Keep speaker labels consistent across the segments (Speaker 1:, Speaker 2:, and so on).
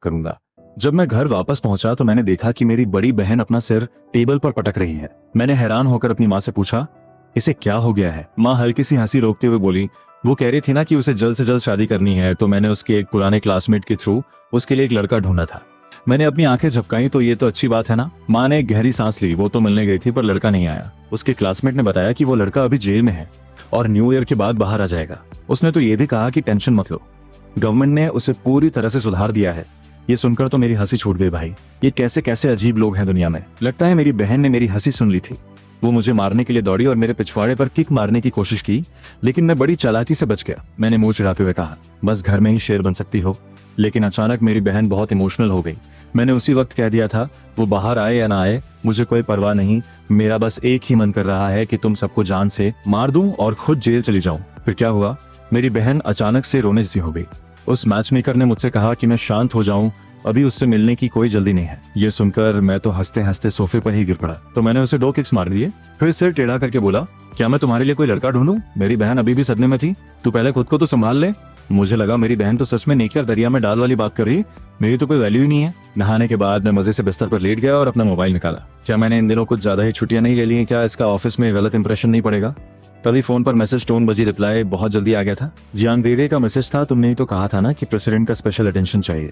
Speaker 1: करूंगा। जब मैं घर वापस पहुंचा तो मैंने देखा कि मेरी बड़ी बहन अपना सिर टेबल पर पटक रही है। मैंने हैरान होकर अपनी माँ से पूछा, इसे क्या हो गया है? माँ हल्की सी हंसी रोकते हुए बोली, वो कह रही थी ना कि उसे जल्द से जल्द शादी करनी है, तो मैंने उसके एक पुराने क्लासमेट के थ्रू उसके लिए एक लड़का ढूंढा था। मैंने अपनी आंखें झपकाई तो ये तो अच्छी बात है ना। माँ ने एक गहरी सांस ली। वो तो मिलने गई थी पर लड़का नहीं आया। उसके क्लासमेट ने बताया कि वो लड़का अभी जेल में है और न्यू ईयर के बाद बाहर आ जाएगा। उसने तो ये भी कहा कि टेंशन मत लो, गवर्नमेंट ने उसे पूरी तरह से सुधार दिया है। ये सुनकर तो मेरी हंसी छूट गई। भाई, ये कैसे कैसे अजीब लोग हैं दुनिया में। लगता है मेरी बहन ने मेरी हंसी सुन ली थी। वो मुझे मारने के लिए दौड़ी और मेरे पिछवाड़े पर किक मारने की कोशिश की, लेकिन मैं बड़ी चालाकी से बच गया। मैंने मुंह चिढ़ाते हुए कहा, बस घर में ही शेर बन सकती हो। लेकिन अचानक मेरी बहन बहुत इमोशनल हो गई। मैंने उसी वक्त कह दिया था, वो बाहर आए या ना आए मुझे कोई परवाह नहीं, मेरा बस एक ही मन कर रहा है कि तुम सबको जान से मार दूं और खुद जेल चली जाऊं। फिर क्या हुआ? मेरी बहन अचानक से रोने सी हो गई। उस मैचमेकर ने मुझसे कहा कि मैं शांत हो जाऊं, अभी उससे मिलने की कोई जल्दी नहीं है। ये सुनकर मैं तो हंसते हंसते सोफे पर ही गिर पड़ा। तो मैंने उसे 2 किक्स मार दिए। फिर सिर टेढ़ा करके बोला, क्या मैं तुम्हारे लिए कोई लड़का ढूंढूं? मेरी बहन अभी भी सदमे में थी। तू पहले खुद को तो संभाल ले। मुझे लगा मेरी बहन तो सच में नेकिया दरिया में डाल वाली बात कर रही, मेरी तो कोई वैल्यू ही नहीं है। नहाने के बाद मैं मजे से बिस्तर पर लेट गया और अपना मोबाइल निकाला। क्या मैंने इन दिनों कुछ ज्यादा ही छुट्टियां नहीं ले ली? क्या इसका ऑफिस में गलत इंप्रेशन नहीं पड़ेगा? तभी फोन पर मैसेज टोन बजी, रिप्लाई बहुत जल्दी आ गया था। जियांग वेवे का मैसेज था, तुमने ही तो कहा था ना कि प्रेसिडेंट का स्पेशल अटेंशन चाहिए।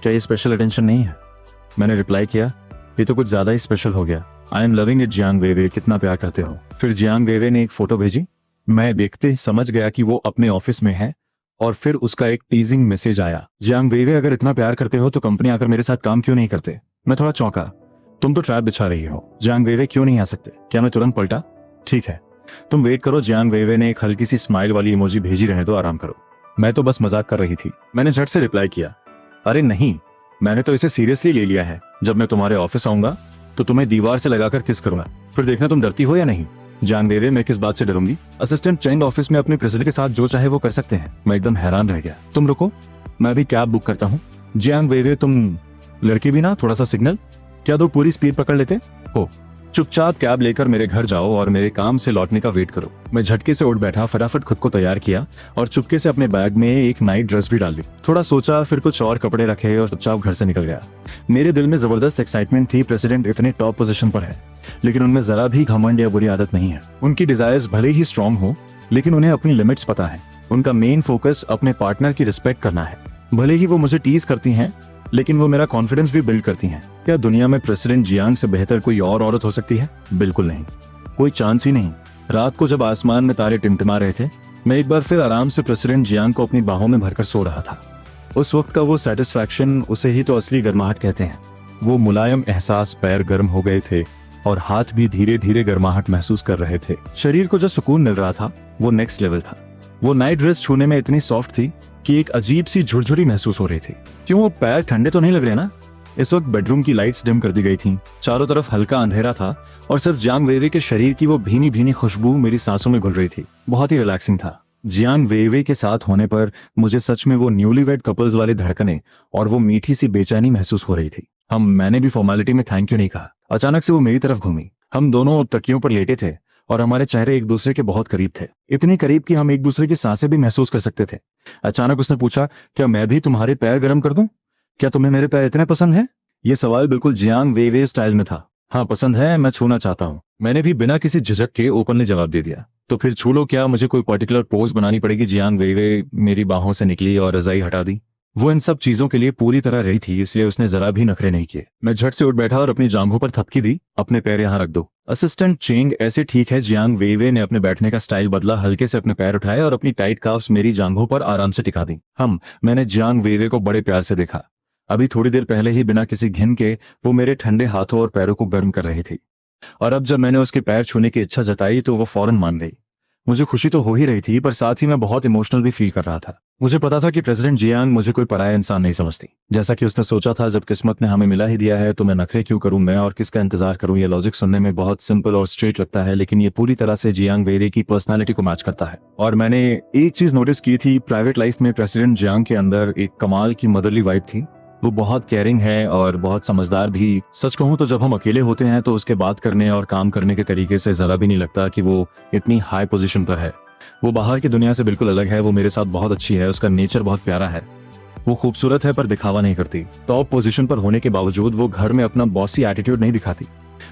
Speaker 1: क्या ये स्पेशल अटेंशन नहीं है? मैंने रिप्लाई किया, ये तो कुछ ज्यादा ही स्पेशल हो गया। I am loving it Jiang Weiwei, कितना प्यार करते हो। फिर जियांग वेवे ने एक फोटो भेजी। मैं देखते ही समझ गया कि वो अपने ऑफिस में है और फिर उसका एक टीजिंग मैसेज आया, जियांग वेवे अगर इतना प्यार करते हो तो कंपनी आकर मेरे साथ काम क्यों नहीं करते? मैं थोड़ा चौंका। तुम तो ट्रैप बिछा रही हो, जियांग वेवे क्यों नहीं आ सकते? क्या मैं तुरंत पलटा, ठीक है तुम वेट करो। जियांग वेवे ने एक हल्की सी स्माइल वाली इमोजी भेजी, रहने दो, आराम करो, मैं तो बस मजाक कर रही थी। मैंने झट से रिप्लाई किया, अरे नहीं, मैंने तो इसे सीरियसली ले लिया है। जब मैं तुम्हारे ऑफिस आऊंगा तो तुम्हें दीवार से लगाकर किस करूंगा, फिर देखना तुम डरती हो या नहीं। जियांग वेवे, मैं किस बात से डरूंगी? असिस्टेंट चेंग ऑफिस में अपने प्रेसिडेंट के साथ जो चाहे वो कर सकते हैं। मैं एकदम हैरान रह गया। तुम रुको, मैं अभी कैब बुक करता हूँ। जियांग वेवे, तुम लड़की भी ना, थोड़ा सा सिग्नल, क्या दो पूरी स्पीड पकड़ लेते हो? चुपचाप कैब लेकर मेरे घर जाओ और मेरे काम से लौटने का वेट करो। मैं झटके से उठ बैठा, फटाफट खुद को तैयार किया और चुपके से अपने बैग में एक नाइट ड्रेस भी डाल ली। थोड़ा सोचा, फिर कुछ और कपड़े रखे और चुपचाप घर से निकल गया। मेरे दिल में जबरदस्त एक्साइटमेंट थी। प्रेसिडेंट इतने टॉप पोजीशन पर है, लेकिन उनमें जरा भी घमंड या बुरी आदत नहीं है। उनकी डिजायर्स भले ही स्ट्रांग हो, लेकिन उन्हें अपनी लिमिट्स पता है। उनका मेन फोकस अपने पार्टनर की रिस्पेक्ट करना है। भले ही वो मुझे टीज करती हैं, लेकिन वो मेरा कॉन्फिडेंस भी बिल्ड करती हैं। क्या दुनिया में प्रेसिडेंट जियांग से बेहतर कोई और औरत हो सकती है? बिल्कुल नहीं, कोई चांस ही नहीं। रात को जब आसमान में तारे टिमटिमा रहे थे, मैं एक बार फिर आराम से प्रेसिडेंट जियांग को अपनी बाहों में भरकर सो रहा था। उस वक्त का वो सेटिस्फैक्शन, उसे ही तो असली गर्माहट कहते हैं। वो मुलायम एहसास, पैर गर्म हो गए थे और हाथ भी धीरे धीरे गर्माहट महसूस कर रहे थे। शरीर को जो सुकून मिल रहा था वो नेक्स्ट लेवल था। वो नाइट ड्रेस छूने में इतनी सॉफ्ट थी कि एक अजीब सी झुरझुरी महसूस हो रही थी। क्यों, वो पैर ठंडे तो नहीं लग रहे ना? इस वक्त बेडरूम की लाइट्स डिम कर दी गई थीं। चारों तरफ हल्का अंधेरा था और सिर्फ जियांग वेवे के शरीर की वो भीनी भीनी खुशबू मेरी सांसों में घुल रही थी। बहुत ही रिलैक्सिंग था। जियांग वेवे के साथ होने पर मुझे सच में वो न्यूलीवेड कपल्स वाली धड़कनें और वो मीठी सी बेचैनी महसूस हो रही थी। मैंने भी फॉर्मेलिटी में थैंक यू नहीं कहा। अचानक से वो मेरी तरफ घूमी। हम दोनों तकियों पर लेटे थे और हमारे चेहरे एक दूसरे के बहुत करीब थे, इतनी करीब कि हम एक दूसरे की सांसें भी महसूस कर सकते थे। अचानक उसने पूछा, क्या मैं भी तुम्हारे पैर गर्म कर दूं? क्या तुम्हें मेरे पैर इतने पसंद है? ये सवाल बिल्कुल जियांग वेवे स्टाइल में था। हाँ पसंद है, मैं छूना चाहता हूँ। मैंने भी बिना किसी झिझक के ओपनली जवाब दे दिया। तो फिर छू लो, क्या मुझे कोई पर्टिकुलर पोज बनानी पड़ेगी? जियांग वेवे मेरी बाहों से निकली और रजाई हटा दी। वो इन सब चीजों के लिए पूरी तरह रही थी, इसलिए उसने जरा भी नखरे नहीं किए। मैं झट से उठ बैठा और अपनी जांघों पर थपकी दी, अपने पैर यहाँ रख दो। असिस्टेंट चेंग, ऐसे ठीक है? जियांग वेवे ने अपने बैठने का स्टाइल बदला, हल्के से अपने पैर उठाए और अपनी टाइट काफ्स मेरी जांघों पर आराम से टिका दी। मैंने जियांग वेवे को बड़े प्यार से देखा। अभी थोड़ी देर पहले ही बिना किसी घिन के वो मेरे ठंडे हाथों और पैरों को गर्म कर रही थी, और अब जब मैंने उसके पैर छूने की इच्छा जताई तो वो फौरन मान गई। मुझे खुशी तो हो ही रही थी, पर साथ ही मैं बहुत इमोशनल भी फील कर रहा था। मुझे पता था कि प्रेसिडेंट जियांग मुझे कोई पराया इंसान नहीं समझती, जैसा कि उसने सोचा था। जब किस्मत ने हमें मिला ही दिया है तो मैं नखरे क्यों करूं, मैं और किसका इंतजार करूं? ये लॉजिक सुनने में बहुत सिंपल और स्ट्रेट लगता है, लेकिन ये पूरी तरह से जियांग वेवे की पर्सनालिटी को मैच करता है। और मैंने एक चीज नोटिस की थी, प्राइवेट लाइफ में प्रेसिडेंट जियांग के अंदर एक कमाल की मदरली वाइब थी। वो बहुत केयरिंग है और बहुत समझदार भी। सच कहूं तो जब हम अकेले होते हैं तो उसके बात करने और काम करने के तरीके से जरा भी नहीं लगता कि वो इतनी हाई पोजीशन पर है। वो बाहर की दुनिया से बिल्कुल अलग है। वो मेरे साथ बहुत अच्छी है, उसका नेचर बहुत प्यारा है। वो खूबसूरत है पर दिखावा नहीं करती। टॉप पोजीशन पर होने के बावजूद वो घर में अपना बॉसी एटीट्यूड नहीं दिखाती।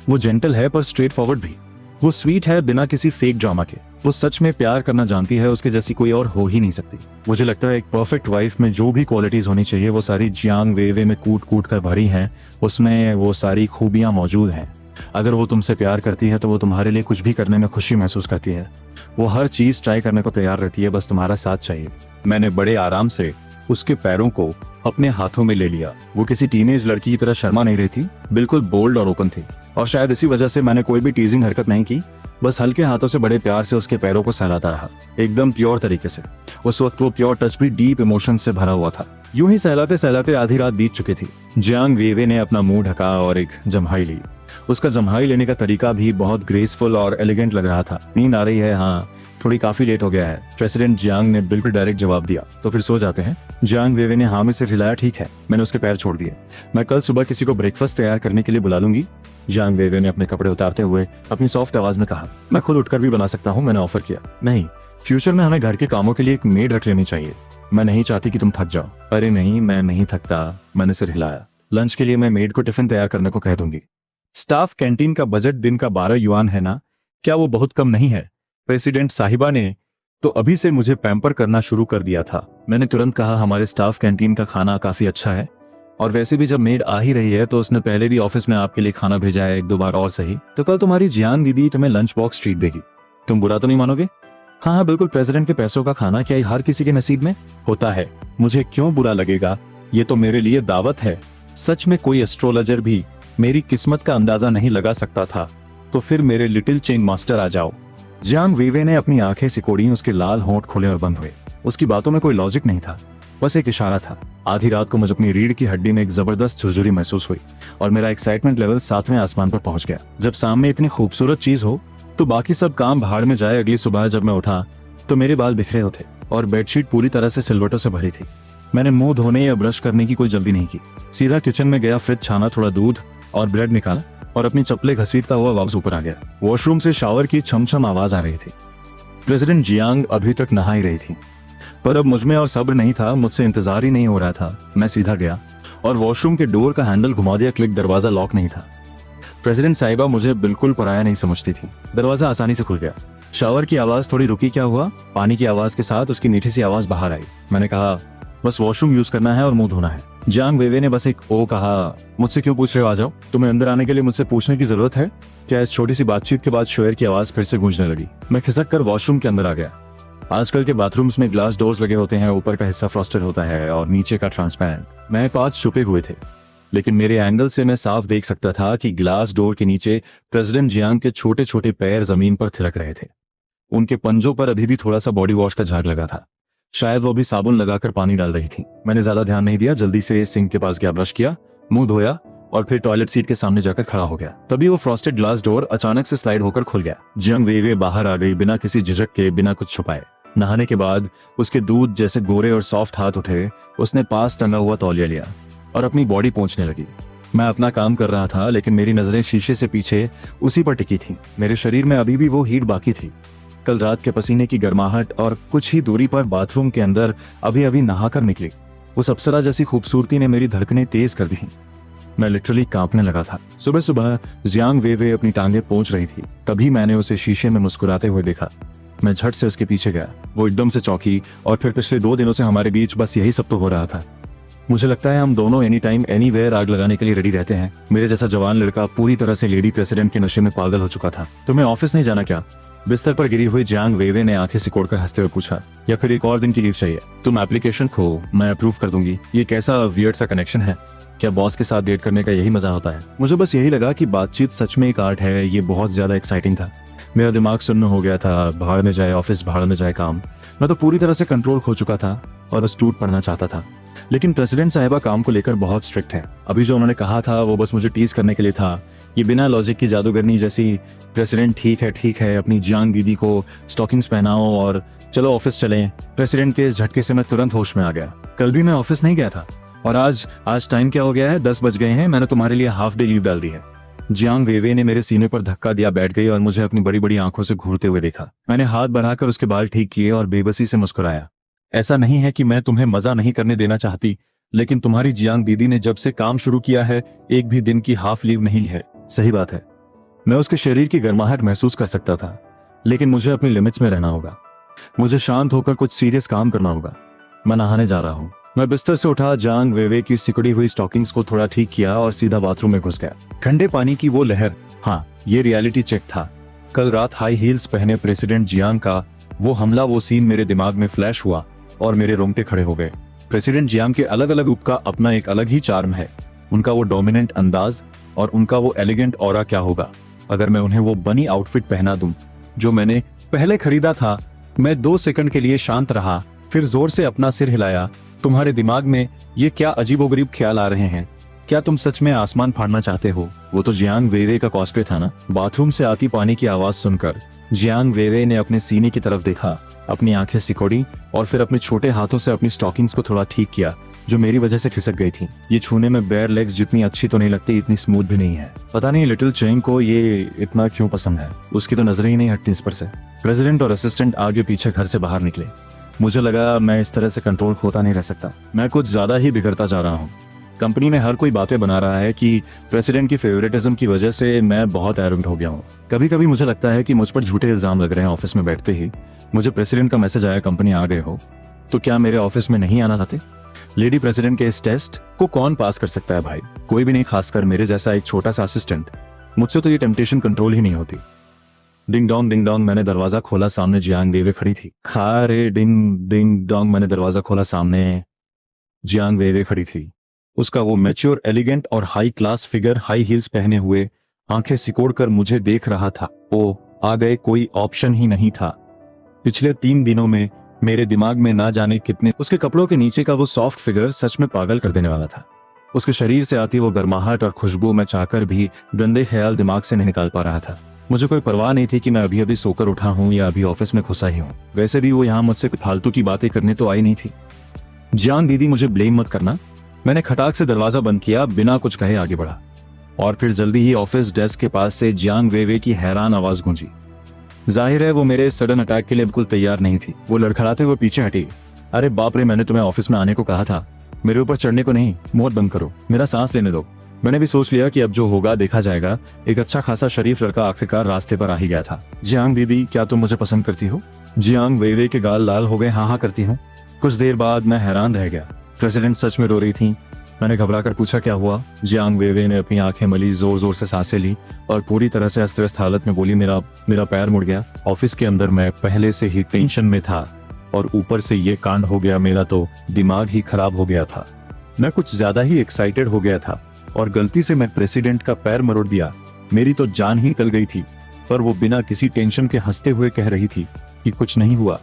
Speaker 1: वो जेंटल है पर स्ट्रेट फॉरवर्ड भी। वो स्वीट है बिना किसी फेक ड्रामा के। वो सच में प्यार करना जानती है, उसके जैसी कोई और हो ही नहीं सकती। मुझे लगता है एक परफेक्ट वाइफ में जो भी क्वालिटीज होनी चाहिए वो सारी जियांग वेवे में कूट कूट कर भरी हैं। उसमें वो सारी खूबियां मौजूद हैं। अगर वो तुमसे प्यार करती है तो वो तुम्हारे लिए कुछ भी करने में खुशी महसूस करती है। वो हर चीज ट्राई करने को तैयार रहती है, बस तुम्हारा साथ चाहिए। मैंने बड़े आराम से उसके पैरों को अपने हाथों में ले लिया। वो किसी टीनेज लड़की की तरह शर्मा नहीं रही थी, बिल्कुल बोल्ड और ओपन थी। और शायद इसी वजह से मैंने कोई भी टीजिंग हरकत नहीं की, बस हल्के हाथों से बड़े प्यार से उसके पैरों को सहलाता रहा, एकदम प्योर तरीके से। उस वक्त वो प्योर टच भी डीप इमोशन से भरा हुआ था। यूं ही सहलाते सहलाते आधी रात बीत चुकी थी। जियांग वेवे ने अपना मुंह ढका और एक जम्हाई ली। उसका जम्हाई लेने का तरीका भी बहुत ग्रेसफुल और एलिगेंट लग रहा था। नींद आ रही है? हाँ, थोड़ी काफी लेट हो गया है, प्रेसिडेंट जियांग ने बिल्कुल डायरेक्ट जवाब दिया। तो फिर सो जाते हैं। जियांग वेवे ने हाँ में सिर हिलाया। ठीक है। मैंने उसके पैर छोड़ दिए। मैं कल सुबह किसी को ब्रेकफास्ट तैयार करने के लिए बुला लूंगी। जियांग वेवे ने अपने कपड़े उतारते हुए अपनी सॉफ्ट आवाज में कहा। मैं खुद उठकर भी बना सकता हूँ, मैंने ऑफर किया। नहीं, फ्यूचर में हमें घर के कामों के लिए एक मेड रख लेनी चाहिए। मैं नहीं चाहती कि तुम थक जाओ। अरे नहीं, मैं नहीं थकता, मैंने सिर हिलाया। लंच के लिए मैं मेड को टिफिन तैयार करने को कह दूंगी। स्टाफ कैंटीन का बजट दिन का 12 युआन है ना? क्या वो बहुत कम नहीं है? प्रेसिडेंट साहिबा ने तो अभी से मुझे पैम्पर करना शुरू कर दिया था। मैंने तुरंत कहा, हमारे स्टाफ कैंटीन का खाना काफी अच्छा है, और वैसे भी जब मेड आ ही रही है तो उसने पहले भी ऑफिस में आपके लिए खाना भेजा है, एक दो बार और सही। तो कल तुम्हारी जियान दीदी तुम्हें लंच बॉक्स ट्रीट देगी। तुम बुरा तो नहीं मानोगे? हाँ हाँ बिल्कुल। प्रेसिडेंट के पैसों का खाना क्या हर किसी के नसीब में होता है? मुझे क्यों बुरा लगेगा? ये तो मेरे लिए दावत है। सच में कोई एस्ट्रोलॉजर भी मेरी किस्मत का अंदाजा नहीं लगा सकता था। तो फिर मेरे लिटिल चेन मास्टर आ जाओ। जियांग वेवे ने अपनी आंखें सिकोड़ी। उसके लाल होंठ खुले और बंद हुए। उसकी बातों में कोई लॉजिक नहीं था, बस एक इशारा था। आधी रात को मुझे अपनी रीढ़ की हड्डी में एक जबरदस्त झुरझुरी महसूस हुई और मेरा एक्साइटमेंट लेवल 7वें आसमान पर पहुंच गया। जब सामने इतनी खूबसूरत चीज हो तो बाकी सब काम भाड़ में जाए। अगली सुबह जब मैं उठा तो मेरे बाल बिखरे होते और बेडशीट पूरी तरह से सिलवटों से भरी थी। मैंने मुंह धोने या ब्रश करने की कोई जल्दी नहीं की। सीधा किचन में गया, फ्रिज छाना, थोड़ा दूध और ब्रेड निकाला और अपनी चप्पलें घसीटता हुआ वापस ऊपर आ गया। वॉशरूम से शावर की छमछम आवाज आ रही थी। प्रेसिडेंट जियांग अभी तक नहा ही रही थी, पर अब मुझमें और सब्र नहीं था। मुझसे इंतजार ही नहीं हो रहा था। मैं सीधा गया और वॉशरूम के डोर का हैंडल घुमा दिया। क्लिक, दरवाजा लॉक नहीं था। प्रेसिडेंट साहिबा मुझे बिल्कुल पराया नहीं समझती थी। दरवाजा आसानी से खुल गया। शावर की आवाज थोड़ी रुकी। क्या हुआ? पानी की आवाज के साथ उसकी मीठी सी आवाज बाहर आई। मैंने कहा, बस वॉशरूम यूज करना है और मुंह धोना है। जियांग वेवे ने बस एक ओ कहा। मुझसे क्यों पूछ रहे हो? आ जाओ। तुम्हें अंदर आने के लिए मुझसे पूछने की जरूरत है क्या? इस छोटी सी बातचीत के बाद शोर की आवाज फिर से गूंजने लगी। मैं खिसक कर वॉशरूम के अंदर आ गया। आजकल के बाथरूम्स में ग्लास डोर्स लगे होते हैं, ऊपर का हिस्सा फ्रॉस्टेड होता है और नीचे का ट्रांसपेरेंट। मैं 5 छुपे हुए थे, लेकिन मेरे एंगल से मैं साफ देख सकता था कि ग्लास डोर के नीचे प्रेसिडेंट जियांग के छोटे छोटे पैर जमीन पर थिरक रहे थे। उनके पंजों पर अभी भी थोड़ा सा बॉडी वॉश का झाग लगा था। शायद वो भी साबुन लगाकर पानी डाल रही थी। मैंने ज्यादा ध्यान नहीं दिया। जल्दी से सिंक के पास गया, ब्रश किया, मुंह धोया और फिर टॉयलेट सीट के सामने जाकर खड़ा हो गया। तभी वो फ्रॉस्टेड ग्लास डोर अचानक से स्लाइड होकर खुल गया। जियांग वेवे बाहर आ गई, बिना किसी झिझक के, बिना कुछ छुपाए। नहाने के बाद उसके दूध जैसे गोरे और सॉफ्ट हाथ उठे। उसने पास टंगा हुआ तौलिया लिया और अपनी बॉडी पोंछने लगी। मैं अपना काम कर रहा था, लेकिन मेरी नजरें शीशे से पीछे उसी पर टिकी थी। मेरे शरीर में अभी भी वो हीट बाकी थी, कल रात के पसीने की गर्माहट, और कुछ ही दूरी पर बाथरूम के अंदर अभी अभी नहाकर निकली उस अप्सरा जैसी खूबसूरती ने मेरी धड़कनें तेज कर दी। मैं लिटरली कांपने लगा था। सुबह सुबह जियांग वेवे अपनी टांगे पोंछ रही थी। तभी मैंने उसे शीशे में मुस्कुराते हुए देखा। मैं झट से उसके पीछे गया। वो एकदम से चौंकी और फिर पिछले 2 दिनों से हमारे बीच बस यही सब तो हो रहा था। मुझे लगता है हम दोनों एनी टाइम एनीवेयर आग लगाने के लिए रेडी रहते हैं। मेरे जैसा जवान लड़का पूरी तरह से लेडी प्रेसिडेंट के नशे में पागल हो चुका था। तुम्हें ऑफिस नहीं जाना क्या? बिस्तर पर गिरी हुई जियांग वेवे ने आंखें सिकोड़कर हंसते हुए पूछा। या फिर एक और दिन की लीव चाहिए? तुम एप्लीकेशन खो, मैं अप्रूव कर दूंगी। ये कैसा वियर्ड सा कनेक्शन है? क्या बॉस के साथ डेट करने का यही मजा होता है? मुझे बस यही लगा कि बातचीत सच में एक आर्ट है। ये बहुत ज्यादा एक्साइटिंग था। मेरा दिमाग सुन्न हो गया था। भाड़ में जाए ऑफिस, भाड़ में जाए काम। मैं तो पूरी तरह से कंट्रोल खो चुका था और बस टूट पड़ना चाहता था। लेकिन प्रेसिडेंट साहिबा काम को लेकर बहुत स्ट्रिक्ट है। अभी जो उन्होंने कहा था वो बस मुझे टीज करने के लिए था। ये बिना लॉजिक की जादूगरनी जैसी, प्रेसिडेंट ठीक है, अपनी जियांग दीदी को स्टॉकिंग्स पहनाओ और चलो ऑफिस चलें। प्रेसिडेंट के इस झटके से मैं तुरंत होश में आ गया। कल भी मैं ऑफिस नहीं गया था और आज टाइम क्या हो गया है? 10 बज गए हैं। मैंने तुम्हारे लिए हाफ डे लीव डाल दी है। जियांग वेवे ने मेरे सीने पर धक्का दिया, बैठ गई और मुझे अपनी बड़ी बड़ी आंखों से घूरते हुए देखा। मैंने हाथ बढ़ाकर उसके बाल ठीक किए और बेबसी से मुस्कुराया। ऐसा नहीं है कि मैं तुम्हें मजा नहीं करने देना चाहती, लेकिन तुम्हारी जियांग दीदी ने जब से काम शुरू किया है एक भी दिन की हाफ लीव नहीं है। सही बात है, मैं उसके शरीर की गर्माहट महसूस कर सकता था, लेकिन मुझे अपनी लिमिट्स में रहना होगा। मुझे शांत होकर कुछ सीरियस काम करना होगा। मैं नहाने जा रहा हूँ। मैं बिस्तर से उठा, जांग वेवे की सिकुड़ी हुई स्टॉकिंग्स को थोड़ा ठीक किया और सीधा बाथरूम में घुस गया। ठंडे पानी की वो लहर, हाँ ये रियलिटी चेक था। कल रात हाई हील्स पहने प्रेसिडेंट जियांग का वो हमला, वो सीन मेरे दिमाग में फ्लैश हुआ और मेरे रोंगटे खड़े हो गए। प्रेसिडेंट जियांग के अलग अलग रूप का अपना एक अलग ही चार्म है। उनका वो डोमिनेंट अंदाज और उनका वो एलिगेंट ऑरा क्या होगा अगर मैं उन्हें वो बनी आउटफिट पहना दूं जो मैंने पहले खरीदा था। मैं 2 सेकंड के लिए शांत रहा, फिर जोर से अपना सिर हिलाया। तुम्हारे दिमाग में ये क्या अजीबोगरीब ख्याल आ रहे हैं? क्या तुम सच में आसमान फाड़ना चाहते हो? वो तो जियांग वेवे का कॉस्प्ले था ना। बाथरूम से आती पानी की आवाज सुनकर जियांग वेवे ने अपने सीने की तरफ देखा, अपनी आंखें सिकोड़ी और फिर अपने छोटे हाथों से अपनी स्टॉकिंग्स को थोड़ा ठीक किया जो मेरी वजह से खिसक गई थी। ये छूने में बेयर लेग्स जितनी अच्छी तो नहीं लगती, इतनी स्मूथ भी नहीं है। पता नहीं लिटिल चेंग को ये इतना क्यों पसंद है, उसकी तो नजरें ही नहीं हटती इस पर से। प्रेसिडेंट और असिस्टेंट आगे पीछे घर से बाहर निकले। मुझे लगा मैं इस तरह से कंट्रोल खोता नहीं रह सकता। मैं कुछ ज्यादा ही बिगड़ता जा रहा हूँ। कंपनी में हर कोई बातें बना रहा है कि प्रेसिडेंट की फेवरेटिज्म की वजह से मैं बहुत एरोगेंट हो गया हूँ। कभी कभी मुझे लगता है कि मुझ पर झूठे इल्जाम लग रहे हैं। ऑफिस में बैठते ही मुझे प्रेसिडेंट का मैसेज आया, कंपनी आ गए हो, तो क्या मेरे ऑफिस में नहीं आना चाहते? लेडी प्रेसिडेंट के इस टेस्ट को कौन पास कर सकता है भाई? कोई भी नहीं, खासकर मेरे जैसा एक छोटा सा असिस्टेंट। मुझसे तो ये टेम्पटेशन कंट्रोल ही नहीं होती। डिंग डोंग मैंने दरवाजा खोला, सामने जियांग वेवे खड़ी थी। खारे डिंग डिंग डोंग मैंने दरवाजा खोला, सामने जियांग वेवे खड़ी थी। उसका वो मैच्योर, एलिगेंट और high class figure high heels पहने हुए आंखें सिकोड़कर मुझे देख रहा था। ओ आ गए, कोई ऑप्शन ही नहीं था। पिछले 3 दिनों में मेरे दिमाग में ना जाने कितने उसके कपड़ों के नीचे का वो सॉफ्ट फिगर सच में पागल कर देने वाला था। उसके शरीर से आती वो गर्माहट और खुशबू मैं चाहकर भी गंदे ख्याल दिमाग से नहीं निकाल पा रहा था। मुझे कोई परवाह नहीं थी कि मैं अभी अभी सोकर उठा हूँ या अभी ऑफिस में घुसा ही हूँ। वैसे भी वो यहाँ मुझसे फालतू की बातें करने तो आई नहीं थी। जियांग दीदी, मुझे ब्लेम मत करना। मैंने खटाक से दरवाजा बंद किया, बिना कुछ कहे आगे बढ़ा और फिर जल्दी ही ऑफिस डेस्क के पास से जियांग वेवे की हैरान आवाज गूंजी। जाहिर है वो मेरे सडन अटैक के लिए बिल्कुल तैयार नहीं थी। वो लड़खड़ाते हुए पीछे हटी। अरे बाप रे, मैंने तुम्हें ऑफिस में आने को कहा था, मेरे ऊपर चढ़ने को नहीं। मुंह बंद करो, मेरा सांस लेने दो। मैंने भी सोच लिया कि अब जो होगा देखा जाएगा। एक अच्छा खासा शरीफ लड़का आखिरकार रास्ते पर आ ही गया था। जियांग दीदी, क्या तुम मुझे पसंद करती हो? जियांग वेवे के गाल लाल हो गए। हाँ हाँ करती हूँ। कुछ देर बाद मैं हैरान रह गया। प्रेसिडेंट सच में रो रही थी। मैंने घबरा कर पूछा, क्या हुआ? जियांग वेवे ने अपनी आंखें मली, जोर जोर से सांसें ली और पूरी तरह से अस्त व्यस्त हालत में बोली, मेरा पैर मुड़ गया। ऑफिस के अंदर मैं पहले से ही टेंशन में था और ऊपर से ये कांड हो गया। मेरा तो दिमाग ही खराब हो गया था। मैं कुछ ज्यादा ही एक्साइटेड हो गया था और गलती से मैं प्रेसिडेंट का पैर मरोड़ दिया। मेरी तो जान ही निकल गई थी, पर वो बिना किसी टेंशन के हंसते हुए कह रही थी कि कुछ नहीं हुआ,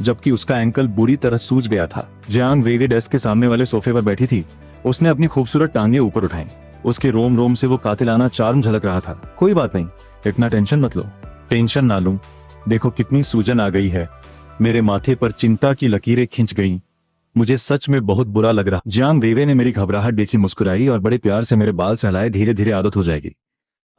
Speaker 1: जबकि उसका एंकल बुरी तरह सूज गया था। जियांग वेवे डेस्क के सामने वाले सोफे पर बैठी थी। उसने अपनी खूबसूरत टांगे ऊपर उठाई। उसके रोम रोम से वो कातिलाना चार्म झलक रहा था। कोई बात नहीं, इतना टेंशन मत लो। टेंशन ना लूं, देखो कितनी सूजन आ गई है। मेरे माथे पर चिंता की लकीरें खिंच गईं। मुझे सच में बहुत बुरा लग रहा। जियांग वेवे ने मेरी घबराहट देखी, मुस्कुराई और बड़े प्यार से मेरे बाल सहलाए। धीरे धीरे आदत हो जाएगी।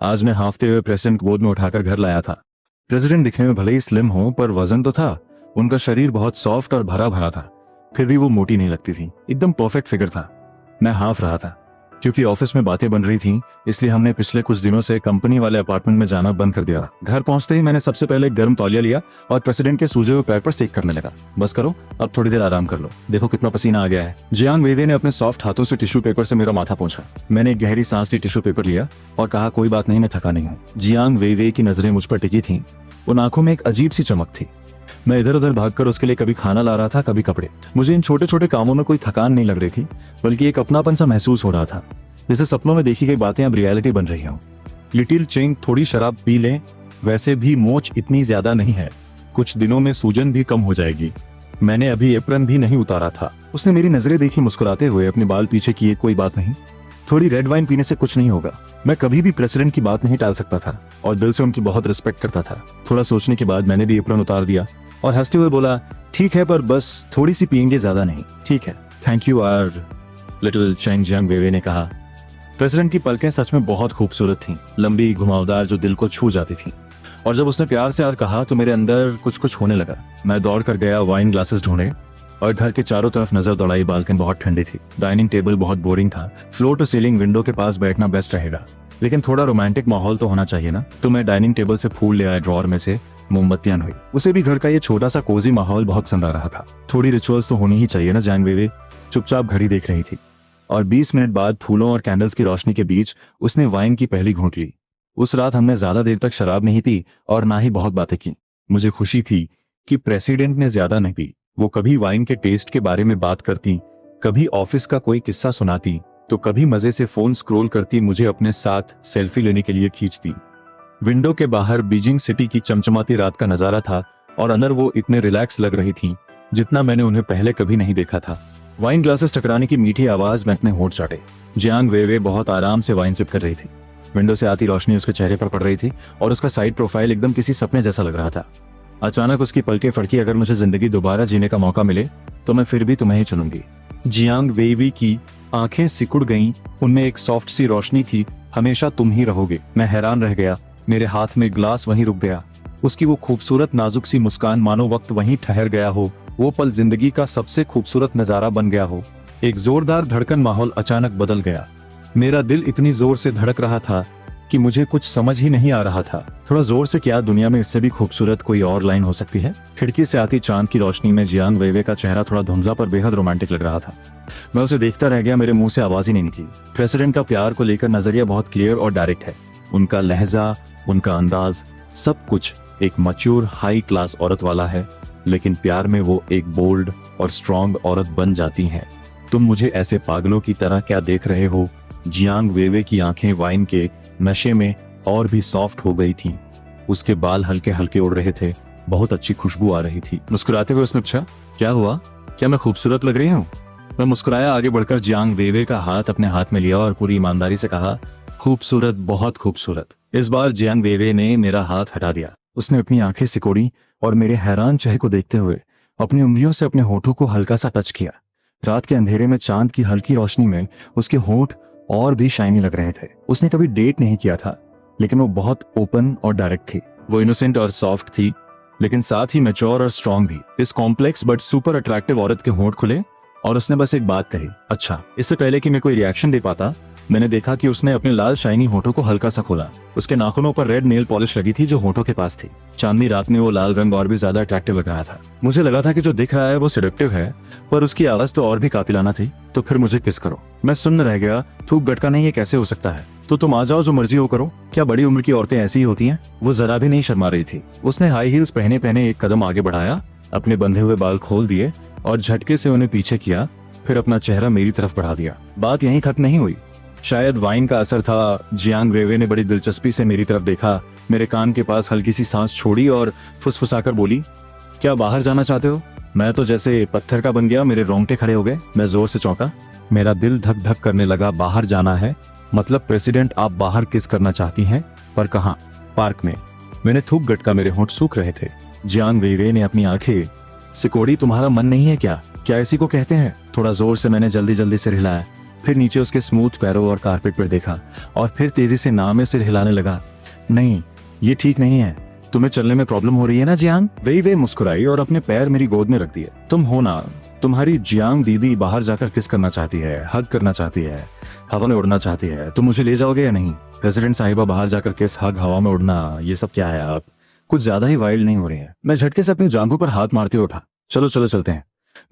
Speaker 1: आज मैं हांफते हुए प्रेसिडेंट गोद में उठाकर घर लाया था। प्रेसिडेंट दिखने में भले ही स्लिम हो, पर वजन तो था। उनका शरीर बहुत सॉफ्ट और भरा भरा था, फिर भी वो मोटी नहीं लगती थी। एकदम परफेक्ट फिगर था। मैं हाफ रहा था क्योंकि ऑफिस में बातें बन रही थीं, इसलिए हमने पिछले कुछ दिनों से कंपनी वाले अपार्टमेंट में जाना बंद कर दिया। घर पहुंचते ही मैंने सबसे पहले गर्म तौलिया लिया और प्रेसिडेंट के सूजे हुए पैर पर सेक करने लगा। बस करो, अब थोड़ी देर आराम कर लो, देखो कितना पसीना आ गया है। जियांग वेवे ने अपने सॉफ्ट हाथों से टिश्यू पेपर से मेरा माथा पोंछा। मैंने एक गहरी सांस ली, टिश्यू पेपर लिया और कहा, कोई बात नहीं, मैं थका नहीं हूँ। जियांग वेवे की नजरें मुझ पर टिकी थी। उन आंखों में एक अजीब सी चमक थी। मैं इधर उधर भागकर उसके लिए कभी खाना ला रहा था, कभी कपड़े। मुझे इन छोटे छोटे कामों में कोई थकान नहीं लग रही थी, बल्कि एक अपनापन सा महसूस हो रहा था, जैसे सपनों में देखी गई बातें अब रियलिटी बन रही हों। लिटिल चेंग, थोड़ी शराब पी लें, वैसे भी मोच इतनी ज्यादा नहीं है, कुछ दिनों में सूजन भी कम हो जाएगी। मैंने अभी एप्रन भी नहीं उतारा था। उसने मेरी नजरें देखी, मुस्कुराते हुए अपने बाल पीछे किए। कोई बात नहीं, थोड़ी रेड वाइन पीने से कुछ नहीं होगा। मैं कभी भी प्रेसिडेंट की बात नहीं टाल सकता था और दिल से उनकी बहुत रिस्पेक्ट करता था। थोड़ा सोचने के बाद मैंने भी एप्रन उतार दिया और हंसते हुए बोला, ठीक है, पर बस थोड़ी सी पियेंगे, ज्यादा नहीं। ठीक है, thank you are little Cheng, Jiang Weiwei ने कहा। प्रेसिडेंट की पलकें सच में बहुत खूबसूरत थीं, लंबी, घुमावदार, जो दिल को छू जाती थीं। और जब उसने प्यार से यार कहा तो मेरे अंदर कुछ कुछ होने लगा। मैं दौड़ कर गया वाइन ग्लासेस ढूंढे और घर के चारों तरफ नजर दौड़ाई। बाल्कनी बहुत ठंडी थी, डाइनिंग टेबल बहुत बोरिंग था। फ्लोर टू सीलिंग विंडो के पास बैठना बेस्ट रहेगा, लेकिन थोड़ा रोमांटिक माहौल तो होना चाहिए ना। तो मैं डाइनिंग टेबल से फूल ले आया, ड्रॉअर में से मोमबत्तियां हुई। उसे भी घर का ये छोटा सा कोजी माहौल बहुत संदा रहा था। थोड़ी रिचुअल्स तो होनी ही चाहिए ना। जैंग वेवे चुपचाप घड़ी देख रही थी और 20 मिनट बाद फूलों और कैंडल्स की रोशनी के बीच उसने वाइन की पहली घूंट ली। उस रात हमने ज्यादा देर तक शराब नहीं पी और ना ही बहुत बातें की। मुझे खुशी थी कि प्रेसिडेंट ने ज्यादा नहीं पी। वो कभी वाइन के टेस्ट के बारे में बात करती, कभी ऑफिस का कोई किस्सा सुनाती, तो कभी मजे से फोन स्क्रॉल करती, मुझे अपने साथ सेल्फी लेने के लिए खींचती। विंडो के बाहर बीजिंग सिटी की चमचमाती रात का नजारा था और अंदर वो इतने रिलैक्स लग रही थी जितना मैंने उन्हें पहले कभी नहीं देखा था। वाइन ग्लासेस टकराने की मीठी आवाज में अपने होंठ चाटे। जियांग वेवे बहुत आराम से वाइन सिप कर रही थी। विंडो से आती रोशनी उसके चेहरे पर पड़ रही थी और उसका साइड प्रोफाइल एकदम किसी सपने जैसा लग रहा था। अचानक उसकी पलकें फड़की। अगर मुझे जिंदगी दोबारा जीने का मौका मिले तो मैं फिर भी तुम्हें ही चुनूंगी। जियांग वेवी की आंखें सिकुड़ गईं, उनमें एक सॉफ्ट सी रोशनी थी। हमेशा तुम ही रहोगे। मैं हैरान रह गया। मेरे हाथ में ग्लास वहीं रुक गया। उसकी वो खूबसूरत नाजुक सी मुस्कान, मानो वक्त वहीं ठहर गया हो। वो पल जिंदगी का सबसे खूबसूरत नजारा बन गया हो। एक जोरदार धड़कन, माहौल अचानक बदल गया। मेरा दिल इतनी जोर से धड़क रहा था कि मुझे कुछ समझ ही नहीं आ रहा था। थोड़ा जोर से क्या, दुनिया में इससे भी खूबसूरत कोई और लाइन हो सकती है? खिड़की से आती चांद की रोशनी में जियांग वेवे का चेहरा थोड़ा धुंधला पर बेहद रोमांटिक लग रहा था। मैं उसे देखता रह गया। मेरे मुंह से आवाज ही नहीं निकली। प्रेसिडेंट का प्यार को लेकर नजरिया बहुत क्लियर और डायरेक्ट है। उनका लहजा, उनका अंदाज, सब कुछ एक मैच्योर हाई क्लास औरत वाला है, लेकिन प्यार में वो एक बोल्ड और स्ट्रॉन्ग औरत बन जाती हैं। तुम मुझे ऐसे पागलों की तरह क्या देख रहे हो? जियांग वेवे की आंखें वाइन के नशे में और भी सॉफ्ट हो गई थीं। उसके बाल हल्के हल्के उड़ रहे थे, बहुत अच्छी खुशबू आ रही थी। मुस्कुराते हुए उसने पूछा, क्या हुआ? क्या मैं खूबसूरत लग रही हूँ? मैं मुस्कुराया। आगे बढ़कर जियांग वेवे का हाथ अपने हाथ में लिया और पूरी ईमानदारी से कहा, खूबसूरत, बहुत खूबसूरत। इस बार जियांग वेवे ने मेरा हाथ हटा दिया। उसने अपनी आंखें सिकोड़ी और मेरे हैरान चेहरे को देखते हुए अपनी उंगलियों से अपने होठों को हल्का सा टच किया। रात के अंधेरे में चांद की हल्की रोशनी में उसके होंठ और भी शाइनी लग रहे थे। उसने कभी डेट नहीं किया था, लेकिन वो बहुत ओपन और डायरेक्ट थी। वो इनोसेंट और सॉफ्ट थी, लेकिन साथ ही मैच्योर और स्ट्रॉन्ग भी। इस कॉम्प्लेक्स बट सुपर अट्रैक्टिव औरत के होंठ खुले और उसने बस एक बात कही, अच्छा। इससे पहले कि मैं कोई रिएक्शन दे पाता, मैंने देखा कि उसने अपने लाल शाइनी होठों को हल्का सा खोला। उसके नाखूनों पर रेड नेल पॉलिश लगी थी जो होठों के पास थी। चांदनी रात में वो लाल रंग और भी ज्यादा अट्रैक्टिव लग रहा था। मुझे लगा था कि जो दिख रहा है वो सेडक्टिव है, पर उसकी आवाज तो और भी कातिलाना थी। तो फिर मुझे किस करो। मैं सुन्न रह गया। थूक गटका नहीं, ये कैसे हो सकता है? तो तुम आ जाओ, जो मर्जी हो करो। क्या बड़ी उम्र की औरतें ऐसी ही होती हैं? वो जरा भी नहीं शर्मा रही थी। उसने हाई हील्स पहने पहने एक कदम आगे बढ़ाया, अपने बंधे हुए बाल खोल दिए और झटके से उन्हें पीछे किया, फिर अपना चेहरा मेरी तरफ बढ़ा दिया। बात यहीं खत्म नहीं हुई। शायद वाइन का असर था। जियांग वेवे ने बड़ी दिलचस्पी से मेरी तरफ देखा, मेरे कान के पास हल्की सी सांस छोड़ी और फुसफुसाकर बोली, क्या बाहर जाना चाहते हो? मैं तो जैसे पत्थर का बन गया। मेरे रोंगटे खड़े हो गए। मैं जोर से चौंका। मेरा दिल धक धक करने लगा। बाहर जाना है? मतलब प्रेसिडेंट, आप बाहर किस करना चाहती हैं? पर कहाँ? पार्क में। मैंने थूक गटका, मेरे होंठ सूख रहे थे। जियांग वेवे ने अपनी आंखें सिकोड़ी। तुम्हारा मन नहीं है क्या? क्या इसी को कहते हैं? थोड़ा जोर से मैंने जल्दी जल्दी सिर हिलाया, फिर नीचे उसके स्मूथ पैरों और कारपेट पर देखा और फिर तेजी से नाम में सिर हिलाने लगा। नहीं, ये ठीक नहीं है। तुम्हें चलने में प्रॉब्लम हो रही है ना जियांग? वे मुस्कुराई और अपने पैर मेरी गोद में रख दिए। तुम हो ना, तुम्हारी जियांग दीदी बाहर जाकर किस करना चाहती है, हग करना चाहती है, हवा में उड़ना चाहती है। तुम मुझे ले जाओगे या नहीं? प्रेसिडेंट साहिबा बाहर जाकर किस, हग, हवा में उड़ना, ये सब क्या है? आप कुछ ज्यादा ही वाइल्ड नहीं हो रही है? मैं झटके से अपनी जांघों पर हाथ मारते उठा। चलो चलो चलते हैं,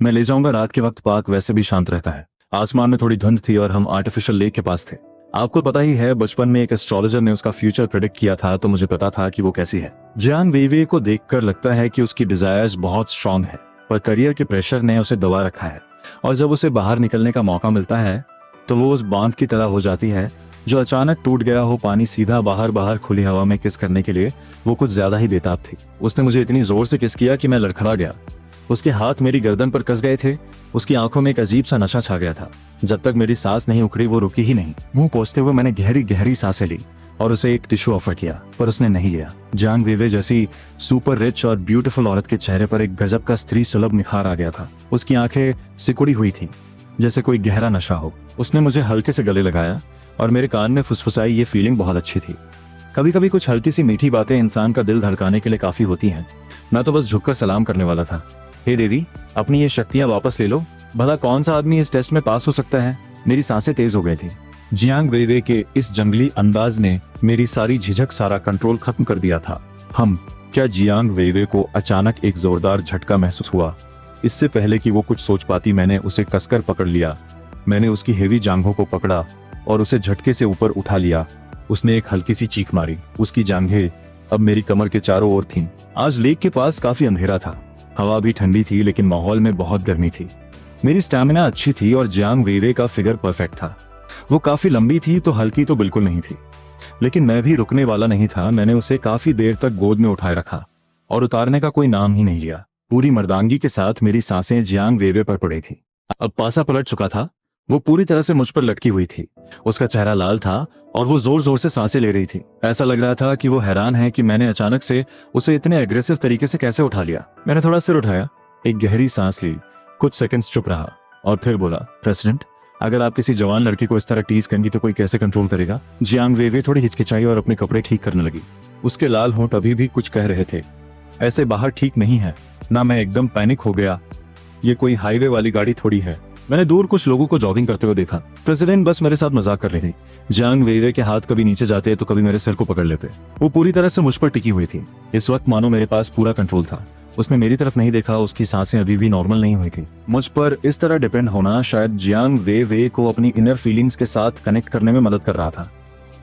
Speaker 1: मैं ले जाऊंगा। रात के वक्त पार्क वैसे भी शांत रहता है। आसमान में थोड़ी धुंध थी और हम आर्टिफिशियल लेक के पास थे। आपको पता ही है, बचपन में एक एस्ट्रोलॉजर ने उसका फ्यूचर प्रेडिक्ट किया था, तो मुझे पता था कि वो कैसी है। जियांग वेवे को देखकर लगता है कि उसकी डिजायर्स बहुत स्ट्रांग है, पर करियर के प्रेशर ने उसे दबा रखा है। और जब उसे बाहर निकलने का मौका मिलता है तो वो उस बांध की तरह हो जाती है जो अचानक टूट गया हो। पानी सीधा बाहर बाहर खुली हवा में किस करने के लिए वो कुछ ज्यादा ही बेताब थी। उसने मुझे इतनी जोर से किस किया कि मैं लड़खड़ा गया। उसके हाथ मेरी गर्दन पर कस गए थे। उसकी आंखों में एक अजीब सा नशा छा गया था। जब तक मेरी सांस नहीं उखड़ी वो रुकी ही नहीं। मुंह पोंछते हुए मैंने गहरी गहरी सांसें ली और उसे एक टिश्यू ऑफर किया, पर उसने नहीं लिया। जियांग वेवे जैसी सुपर रिच और ब्यूटीफुल औरत के चेहरे पर एक गजब का स्त्री सुलभ निखार आ गया था। उसकी आंखें सिकुड़ी हुई थी जैसे कोई गहरा नशा हो। उसने मुझे हल्के से गले लगाया और मेरे कान में फुसफुसाई। ये फीलिंग बहुत अच्छी थी। कभी कभी कुछ हल्की सी मीठी बातें इंसान का दिल धड़काने के लिए काफी होती हैं। मैं तो बस झुककर सलाम करने वाला था, हे देवी, अपनी ये शक्तियां वापस ले लो। भला कौन सा आदमी इस टेस्ट में पास हो सकता है। मेरी सांसें तेज हो गई थी। जियांग वेइवे के इस जंगली अंदाज ने मेरी सारी झिझक, सारा कंट्रोल खत्म कर दिया था। क्या जियांग वेइवे को अचानक एक जोरदार झटका महसूस हुआ। इससे पहले कि वो कुछ सोच पाती, मैंने उसे कसकर पकड़ लिया। मैंने उसकी हेवी जांघों को पकड़ा और उसे झटके से ऊपर उठा लिया। उसने एक हल्की सी चीख मारी। उसकी जांघें अब मेरी कमर के चारों ओर थीं। आज लेक के पास काफी अंधेरा था, हवा भी ठंडी थी, लेकिन माहौल में बहुत गर्मी थी। मेरी स्टैमिना अच्छी थी और जियांग वेइवे का फिगर परफेक्ट था। वो काफी लंबी थी तो हल्की तो बिल्कुल नहीं थी, लेकिन मैं भी रुकने वाला नहीं था। मैंने उसे काफी देर तक गोद में उठाए रखा और उतारने का कोई नाम ही नहीं लिया। पूरी मर्दांगी के साथ मेरी सांसें जियांग वेइवे पर पड़ी थी। अब पासा पलट चुका था। वो पूरी तरह से मुझ पर लटकी हुई थी। उसका चेहरा लाल था और वो जोर जोर से सांसें ले रही थी। ऐसा लग रहा था कि वो हैरान है कि मैंने अचानक से उसे इतने एग्रेसिव तरीके से कैसे उठा लिया। मैंने थोड़ा सिर उठाया, एक गहरी सांस ली, कुछ सेकंड्स चुप रहा और फिर बोला, प्रेसिडेंट, अगर आप किसी जवान लड़की को इस तरह टीज करेंगी तो कोई कैसे कंट्रोल करेगा। जियांग वेइवे थोड़ी हिचकिचाई और अपने कपड़े ठीक करने लगी। उसके लाल होंठ अभी भी कुछ कह रहे थे, ऐसे बाहर ठीक नहीं है ना। मैं एकदम पैनिक हो गया। ये कोई हाईवे वाली गाड़ी थोड़ी है। मैंने दूर कुछ लोगों को जॉगिंग करते हुए देखा। प्रेसिडेंट बस मेरे साथ मजाक कर रही थी। जियांग वेइवे के हाथ कभी नीचे जाते तो कभी मेरे सिर को पकड़ लेते। वो पूरी तरह से मुझ पर टिकी हुई थी। इस वक्त मानो मेरे पास पूरा कंट्रोल था। उसने मेरी तरफ नहीं देखा। उसकी सांसें अभी भी नॉर्मल नहीं हुई थी। मुझ पर इस तरह डिपेंड होना शायद जियांग वेइवे को अपनी इनर फीलिंग्स के साथ कनेक्ट करने में मदद कर रहा था।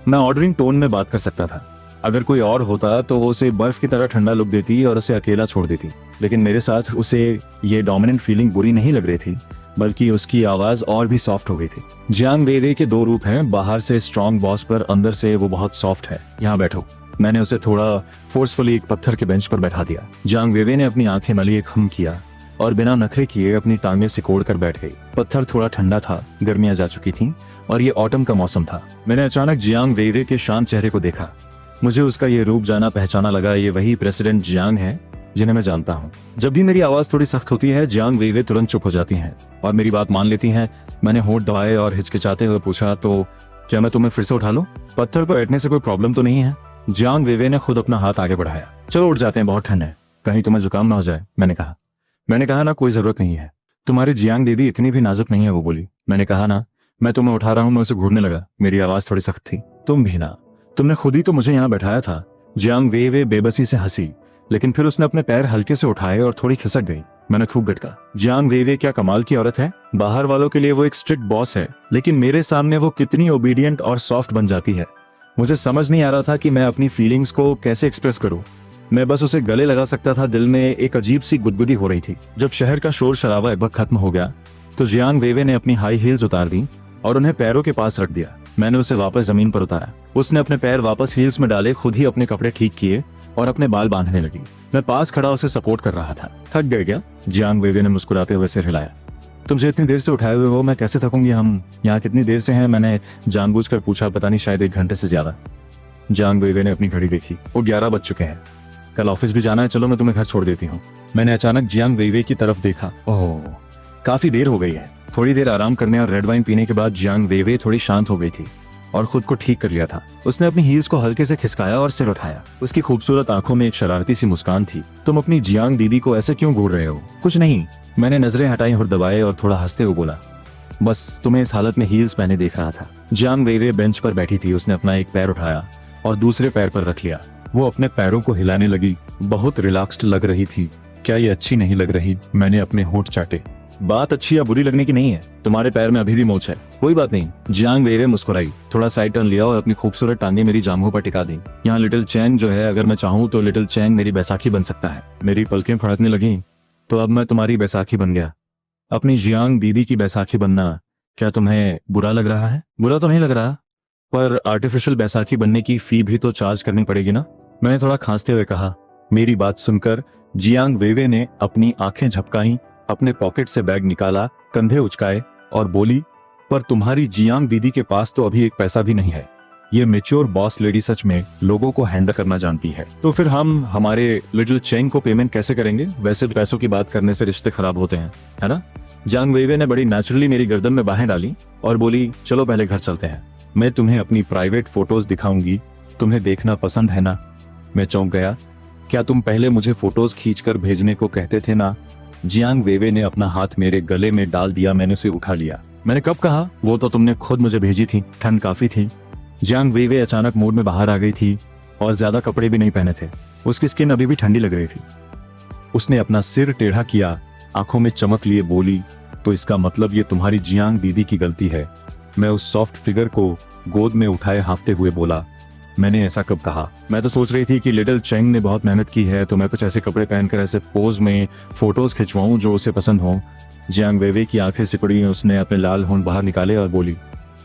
Speaker 1: मैं ऑर्डरिंग टोन में बात कर सकता था। अगर कोई और होता तो वो उसे बर्फ की तरह ठंडा लुक देती और उसे अकेला छोड़ देती, लेकिन मेरे साथ उसे ये डोमिनेंट फीलिंग बुरी नहीं लग रही थी, बल्कि उसकी आवाज और भी सॉफ्ट हो गई थी। जियांग वेइवे के दो रूप हैं, बाहर से स्ट्रॉन्ग बॉस पर अंदर से वो बहुत सॉफ्ट है। यहाँ बैठो। मैंने उसे थोड़ा फोर्सफुली एक पत्थर के बेंच पर बैठा दिया। जियांग वेइवे ने अपनी आंखें मली, एक हम किया और बिना नखरे किए अपनी टांगें सिकोड़ कर बैठ गई। पत्थर थोड़ा ठंडा था, गर्मियां जा चुकी थीं और ये ऑटम का मौसम था। मैंने अचानक जियांग वेइवे के शांत चेहरे को देखा। मुझे उसका ये रूप जाना पहचाना लगा। ये वही प्रेसिडेंट जियांग है जिन्हें मैं जानता हूँ। जब भी मेरी आवाज थोड़ी सख्त होती है, जियांग वेइवे तुरंत चुप हो जाती हैं और मेरी बात मान लेती हैं। मैंने होंठ दबाए और हिचकिचाते हुए पूछा, तो क्या मैं तुम्हें फिर से उठा लूं? पत्थर पर बैठने से कोई प्रॉब्लम तो नहीं है? जियांग वेइवे ने खुद अपना हाथ आगे बढ़ाया। चलो उठ जाते हैं, बहुत ठंड है, कहीं तुम्हें जुकाम ना हो जाए। मैंने कहा ना, कोई जरूरत नहीं है। तुम्हारी जियांग दीदी इतनी भी नाजुक नहीं है, वो बोली। मैंने कहा ना, मैं तुम्हें उठा रहा हूँ। मैं उसे घूरने लगा। मेरी आवाज थोड़ी सख्त थी। तुम भी ना, तुमने खुद ही तो मुझे यहाँ बैठाया था। जियांग वेइवे बेबसी से हंसी, लेकिन फिर उसने अपने पैर हल्के से उठाए और थोड़ी खिसक गई। मैंने खूब गटका। जियांग वेइवे क्या कमाल की औरत है। बाहर वालों के लिए वो एक स्ट्रिक्ट बॉस है, लेकिन मेरे सामने वो कितनी ओबीडियंट और सॉफ्ट बन जाती है। मुझे समझ नहीं आ रहा था कि मैं अपनी फीलिंग्स को कैसे एक्सप्रेस करूं। मैं बस उसे गले लगा सकता था। दिल में एक अजीब सी गुदगुदी हो रही थी। जब शहर का शोर शराबा एक वक्त खत्म हो गया तो जियांग वेइवे ने अपनी हाई हील्स उतार दी और उन्हें पैरों के पास रख दिया। मैंने उसे वापस जमीन पर उतारा। उसने अपने पैर वापस हील्स में डाले, खुद ही अपने कपड़े ठीक किए और अपने बाल बांधने लगी। मैं पास खड़ा उसे सपोर्ट कर रहा था। थक गए क्या? जियांग वेइवे ने मुस्कुराते हुए सिर हिलाया। तुमसे इतनी देर से उठाए हुए हो, मैं कैसे थकूंगी। हम यहाँ कितनी देर से हैं? मैंने जानबूझकर पूछा। पता नहीं, शायद 1 घंटे से ज्यादा। जियांग वेइवे ने अपनी घड़ी देखी। वो 11 बज चुके हैं। कल ऑफिस भी जाना है। चलो मैं तुम्हें घर छोड़ देती हूँ। मैंने अचानक जियांग वेइवे की तरफ देखा। ओह, काफी देर हो गई है। थोड़ी देर आराम करने और रेड वाइन पीने के बाद जियांग वेइवे थोड़ी शांत हो गई थी और खुद को ठीक कर लिया था। उसने अपनी हील्स को हल्के से खिसकाया और सिर उठाया। उसकी खूबसूरत आंखों में एक शरारती सी मुस्कान थी। तुम अपनी जियांग दीदी को ऐसे क्यों घूर रहे हो? कुछ नहीं। मैंने नजरें हटाई, होठ दबाए और थोड़ा हंसते हुए बोला, बस तुम्हें इस हालत में हील्स पहने देख रहा था। जियांग वेइवे बेंच पर बैठी थी। उसने अपना एक पैर उठाया और दूसरे पैर पर रख लिया। वो अपने पैरों को हिलाने लगी। बहुत रिलैक्स्ड लग रही थी। क्या ये अच्छी नहीं लग रही? मैंने अपने होंठ चाटे। बात अच्छी या बुरी लगने की नहीं है। तुम्हारे पैर में अभी भी मोच है। कोई बात नहीं। जियांग वेइवे मुस्कुराई, थोड़ा साइड टर्न लिया और अपनी खूबसूरत टांगे मेरी जांघों पर टिका दी। यहाँ लिटिल चैंग जो है, अगर मैं चाहूँ तो लिटिल चैंग मेरी बैसाखी बन सकता है। मेरी पलकें फड़कने लगी। तो अब मैं तुम्हारी बैसाखी बन गया। अपनी जियांग दीदी की बैसाखी बनना क्या तुम्हें बुरा लग रहा है? बुरा तो नहीं लग रहा, पर आर्टिफिशियल बैसाखी बनने की फी भी तो चार्ज करनी पड़ेगी ना। मैंने थोड़ा खांसते हुए कहा। मेरी बात सुनकर जियांग वेइवे ने अपनी आंखें झपकाई, अपने पॉकेट से बैग निकाला, कंधे उचकाए और बोली, पर तुम्हारी जियांग दीदी के पास तो अभी एक पैसा भी नहीं है। ये मैच्योर बॉस लेडी सच में लोगों को हैंडल करना जानती है। तो फिर हम हमारे लिटिल चैंग को पेमेंट कैसे करेंगे? वैसे पैसों की बात करने से रिश्ते खराब होते हैं, है ना? जियांग वेइवे ने बड़ी नेचुरली मेरी गर्दन में बाहें डाली और बोली, चलो पहले घर चलते हैं। मैं तुम्हें अपनी प्राइवेट फोटोज दिखाऊंगी। तुम्हें देखना पसंद है ना? मैं चौंक गया। क्या तुम पहले मुझे फोटोज खींचकर भेजने को कहते थे ना? जियांग वेवे ने अपना हाथ मेरे गले में डाल दिया। मैंने उसे उठा लिया। मैंने कब कहा? वो तो तुमने खुद मुझे भेजी थी। ठंड काफी थी। जियांग वेवे अचानक मूड में बाहर आ गई थी और ज्यादा कपड़े भी नहीं पहने थे। उसकी स्किन अभी भी ठंडी लग रही थी। उसने अपना सिर टेढ़ा किया, आंखों में चमक लिए बोली, तो इसका मतलब ये तुम्हारी जियांग दीदी की गलती है। मैं उस सॉफ्ट फिगर को गोद में उठाए हांफते हुए बोला, मैंने ऐसा कब कहा? मैं तो सोच रही थी कि लिटिल चेंग ने बहुत मेहनत की है, तो मैं कुछ ऐसे कपड़े पहनकर ऐसे पोज में फोटोज खिंचवाऊं जो उसे पसंद हो। जियांग वेवे की आंखें सिकुड़ी। उसने अपने लाल होंठ बाहर निकाले और बोली,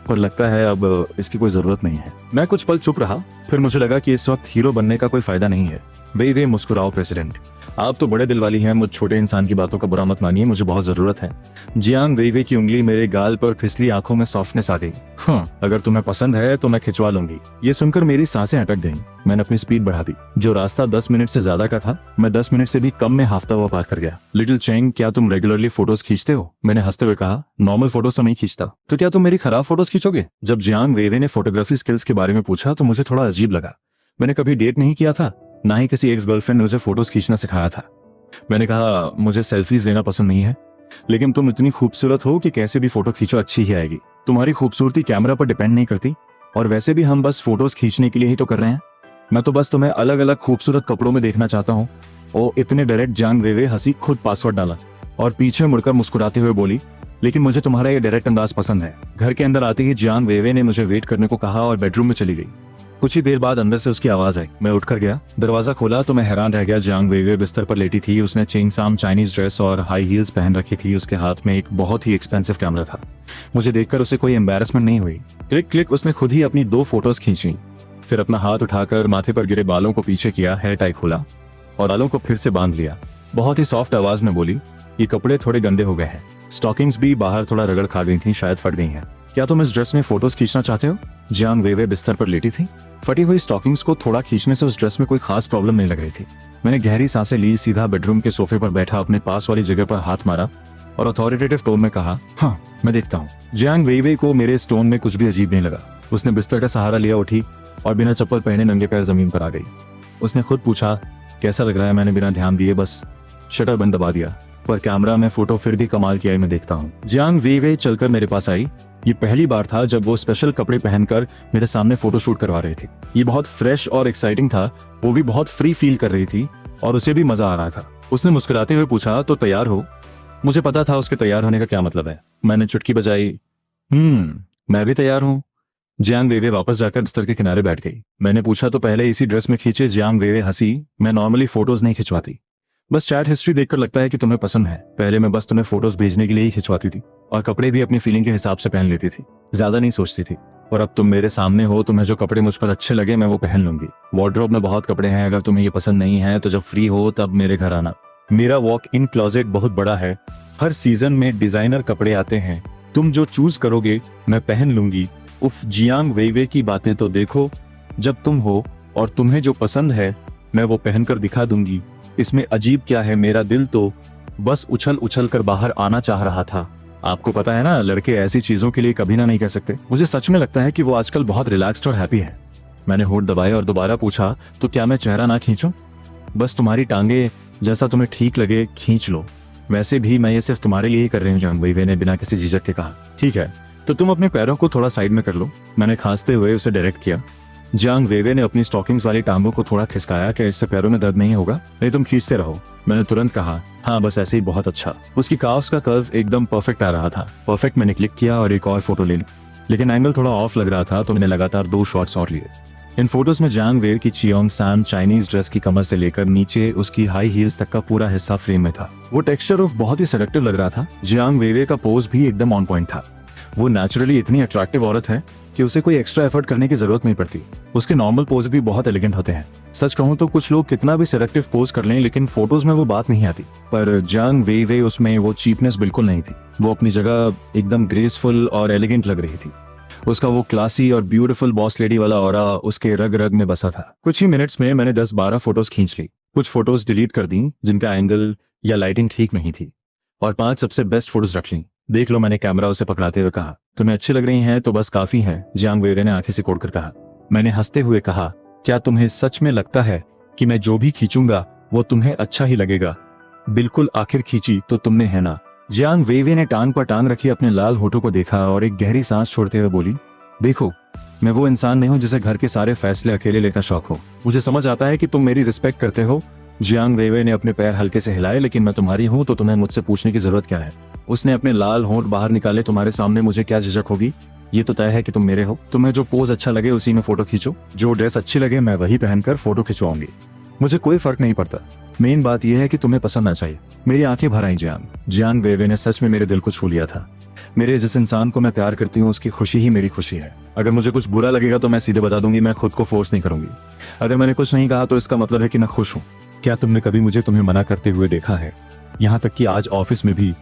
Speaker 1: पर लगता है अब इसकी कोई जरूरत नहीं है। मैं कुछ पल चुप रहा। फिर मुझे लगा कि इस वक्त हीरो बनने का कोई फायदा नहीं है। वेवे मुस्कुराओ प्रेसिडेंट, आप तो बड़े दिल वाली हैं। मुझ छोटे इंसान की बातों का बुरा मत मानिए, मुझे बहुत जरूरत है। जियांग वेवे की उंगली मेरे गाल पर फिसली, आंखों में सॉफ्टनेस आ गई। हाँ, अगर तुम्हें पसंद है तो मैं खिंचवा लूंगी। ये सुनकर मेरी सांसें अटक गईं। मैंने अपनी स्पीड बढ़ा दी। जो रास्ता 10 मिनट से ज्यादा का था, मैं 10 मिनट से भी कम में हाफता हुआ पार कर गया। लिटिल चेंग, क्या तुम रेगुलरली फोटोज खींचते हो? मैंने हंसते हुए कहा, नॉर्मल फोटोज तो नहीं खींचता। तो क्या तुम मेरी खराब फोटोज खींचोगे? जब जियांग वेवे ने फोटोग्राफी स्किल्स के बारे में पूछा तो मुझे थोड़ा अजीब लगा। मैंने कभी डेट नहीं किया था, ना ही किसी एक्स गर्लफ्रेंड ने मुझे फोटोज खींचना सिखाया था। मैंने कहा, मुझे सेल्फीज लेना पसंद नहीं है, लेकिन तुम इतनी खूबसूरत हो कि कैसे भी फोटो खींचो अच्छी ही आएगी। तुम्हारी खूबसूरती कैमरा पर डिपेंड नहीं करती, और वैसे भी हम बस फोटोज खींचने के लिए ही तो कर रहे हैं। मैं तो बस तुम्हें अलग अलग खूबसूरत कपड़ों में देखना चाहता हूँ। ओ इतने डायरेक्ट जियांग वेवे हंसी, खुद पासवर्ड डाला और पीछे मुड़कर मुस्कुराते हुए बोली, लेकिन मुझे तुम्हारा ये डायरेक्ट अंदाज पसंद है। घर के अंदर आते ही जियांग वेवे ने मुझे वेट करने को कहा और बेडरूम में चली गई। कुछ ही देर बाद अंदर से उसकी आवाज आई। मैं उठकर गया। दरवाजा खोला तो मैं हैरान रह गया। जियांग वेवे बिस्तर पर लेटी थी। उसने चेंगसाम चाइनीज ड्रेस और हाई हील्स पहन रखी थी। उसके हाथ में एक बहुत ही एक्सपेंसिव कैमरा था। मुझे देखकर उसे कोई एम्बैरेसमेंट नहीं हुई। क्लिक क्लिक उसने खुद ही अपनी 2 फोटोज खींची। फिर अपना हाथ उठाकर माथे पर गिरे बालों को पीछे किया, हेयर टाई खोला और बालों को फिर से बांध लिया। बहुत ही सॉफ्ट आवाज में बोली, ये कपड़े थोड़े गंदे हो गए हैं। स्टॉकिंग्स भी बाहर थोड़ा रगड़ खा गई थी, शायद फट गई हैं। क्या तुम इस ड्रेस में फोटोज खींचना चाहते हो? जियांग वेवे बिस्तर पर लेटी थी। फटी हुई स्टॉकिंग्स को थोड़ा खींचने से उस ड्रेस में कोई खास प्रॉब्लम नहीं लग रही थी। मैंने गहरी सांसें ली, सीधा बेडरूम के सोफे पर बैठा, अपने पास वाली जगह पर हाथ मारा और अथॉरिटेटिव टोन में कहा, हाँ मैं देखता हूँ। जियांग वेवे को मेरे इस टोन में कुछ भी अजीब नहीं लगा। उसने बिस्तर का सहारा लिया, उठी और बिना चप्पल पहने नंगे पैर जमीन पर आ गई। उसने खुद पूछा, कैसा लग रहा है? मैंने बिना ध्यान दिए बस शटर बंद दबा दिया, पर कैमरा में फोटो फिर भी कमाल की आई, मैं देखता हूँ। जियांग वेवे चलकर मेरे पास आई। ये पहली बार था जब वो स्पेशल कपड़े पहनकर मेरे सामने फोटो शूट करवा रही थी। ये बहुत फ्रेश और एक्साइटिंग था। वो भी बहुत फ्री फील कर रही थी और उसे भी मजा आ रहा था। उसने मुस्कुराते हुए पूछा, तो तैयार हो? मुझे पता था उसके तैयार होने का क्या मतलब है। मैंने चुटकी बजाई, मैं भी तैयार हूँ। जियांग वेवे वापस जाकर बिस्तर के किनारे बैठ गई। मैंने पूछा, तो पहले इसी ड्रेस में खींचे? जियांग वेवे हंसी, मैं नॉर्मली फोटोज नहीं खिंचवाती, बस चैट हिस्ट्री देखकर लगता है कि तुम्हें पसंद है। पहले मैं बस तुम्हें फोटोज भेजने के लिए ही खिंचवाती थी और कपड़े भी अपनी फीलिंग के हिसाब से पहन लेती थी, ज्यादा नहीं सोचती थी। और अब तुम मेरे सामने हो, तुम्हें जो कपड़े मुझ पर अच्छे लगे मैं वो पहन लूंगी। वार्डरोब में बहुत कपड़े हैं, अगर तुम्हें ये पसंद नहीं है तो जब फ्री हो तब मेरे घर आना। मेरा वॉक इन क्लोजेट बहुत बड़ा है, हर सीजन में डिजाइनर कपड़े आते हैं, तुम जो चूज करोगे मैं पहन लूंगी। उफ, जियांग वेवे की बातें तो देखो, जब तुम हो और तुम्हें जो पसंद है मैं वो पहनकर दिखा दूंगी। इसमें अजीब क्या है? मेरा दिल तो बस उछल उछल कर बाहर आना चाह रहा था। आपको पता है ना, लड़के ऐसी चीजों के लिए कभी ना नहीं कह सकते। मुझे सच में लगता है कि वो आजकल बहुत रिलैक्स्ड और हैप्पी है। मैंने होंठ दबाए और दोबारा पूछा, तो क्या मैं चेहरा ना खींचूं? बस तुम्हारी टांगे, जैसा तुम्हें ठीक लगे खींच लो। वैसे भी मैं ये सिर्फ तुम्हारे लिए ही कर रही हूँ। जियांग वेवे ने बिना किसी झिझक के कहा। ठीक है, तो तुम अपने पैरों को थोड़ा साइड में कर लो। मैंने खांसते हुए उसे डायरेक्ट किया। जियांग वेवे ने अपनी स्टॉकिंग्स वाली टांगों को थोड़ा खिसकाया, कि इससे पैरों में दर्द नहीं होगा? नहीं, तुम खींचते रहो। मैंने तुरंत कहा, हाँ बस ऐसे ही, बहुत अच्छा। उसकी काफ्स का कर्व एकदम परफेक्ट आ रहा था। परफेक्ट मैंने क्लिक किया और एक और फोटो ले ली, लेकिन एंगल थोड़ा ऑफ लग रहा था तो मैंने लगातार 2 शॉट्स और लिए। इन फोटोज में जियांग वेवे की चियोंगसाम चाइनीज ड्रेस की कमर से लेकर नीचे उसकी हाई हील्स तक का पूरा हिस्सा फ्रेम में था। वो टेक्सचर ऑफ बहुत ही सेडक्टिव लग रहा था। जियांग वेवे का पोज भी एकदम ऑन पॉइंट था। वो नेचुरली इतनी अट्रैक्टिव औरत है कि उसे कोई एक्स्ट्रा एफर्ट करने की जरूरत नहीं पड़ती। उसके नॉर्मल पोज भी बहुत एलिगेंट होते हैं। सच कहूं तो कुछ लोग कितना भी सेडक्टिव पोज कर लें, लेकिन फोटोज में वो बात नहीं आती। पर जियांग वेवे उसमें वो चीपनेस बिल्कुल नहीं थी। वो अपनी जगह एकदम ग्रेसफुल और एलिगेंट लग रही थी। उसका वो क्लासी और ब्यूटीफुल बॉस लेडी वाला ऑरा उसके रग रग में बसा था। कुछ ही मिनट्स में मैंने 10-12 फोटोज खींच ली। कुछ फोटोज डिलीट कर दी जिनका एंगल या लाइटिंग ठीक नहीं थी, और 5 सबसे बेस्ट फोटोज रख ली। देख लो, मैंने कैमरा उसे पकड़ाते हुए कहा। तुम्हें अच्छी लग रही हैं तो बस काफी है, जियांग वेवे ने आंखें सिकोड़कर कहा। मैंने हंसते हुए कहा, क्या तुम्हें सच में लगता है कि मैं जो भी खींचूंगा वो तुम्हें अच्छा ही लगेगा? बिल्कुल आखिर खींची तो तुमने, है ना? जियांग वेवे ने टांग पर टांग रखी अपने लाल होठों को देखा और एक गहरी सांस छोड़ते हुए बोली, देखो, मैं वो इंसान नहीं हूँ जिसे घर के सारे फैसले अकेले लेकर शौक हो। मुझे समझ आता है कि तुम मेरी रिस्पेक्ट करते हो। जियांग वेवे ने अपने पैर हल्के से हिलाए, लेकिन मैं तुम्हारी हूँ तो तुम्हें मुझसे पूछने की जरूरत क्या है? उसने अपने लाल होंठ बाहर निकाले, तुम्हारे सामने मुझे क्या झिझक होगी? ये तो तय है कि तुम मेरे हो। तुम्हें जो पोज अच्छा लगे उसी में फोटो खींचो, जो ड्रेस अच्छी लगे मैं वही पहनकर फोटो खिंचवाऊंगी। मुझे कोई फर्क नहीं पड़ता, मेन बात यह है कि तुम्हें पसंद आ चाहिए। मेरी आंखें भर आई जियांग वेवे ने सच में मेरे दिल को छू लिया था। मेरे जिस इंसान को मैं प्यार करती हूँ उसकी खुशी ही मेरी खुशी है। अगर मुझे कुछ बुरा लगेगा तो मैं सीधे बता दूंगी, मैं खुद को फोर्स नहीं करूंगी। अगर मैंने कुछ नहीं कहा तो इसका मतलब है कि मैं खुश हूँ। क्या तुमने कभी मुझे तुम्हें मना करते हुए देखा है? यहाँ तक कि आज ऑफिस में भी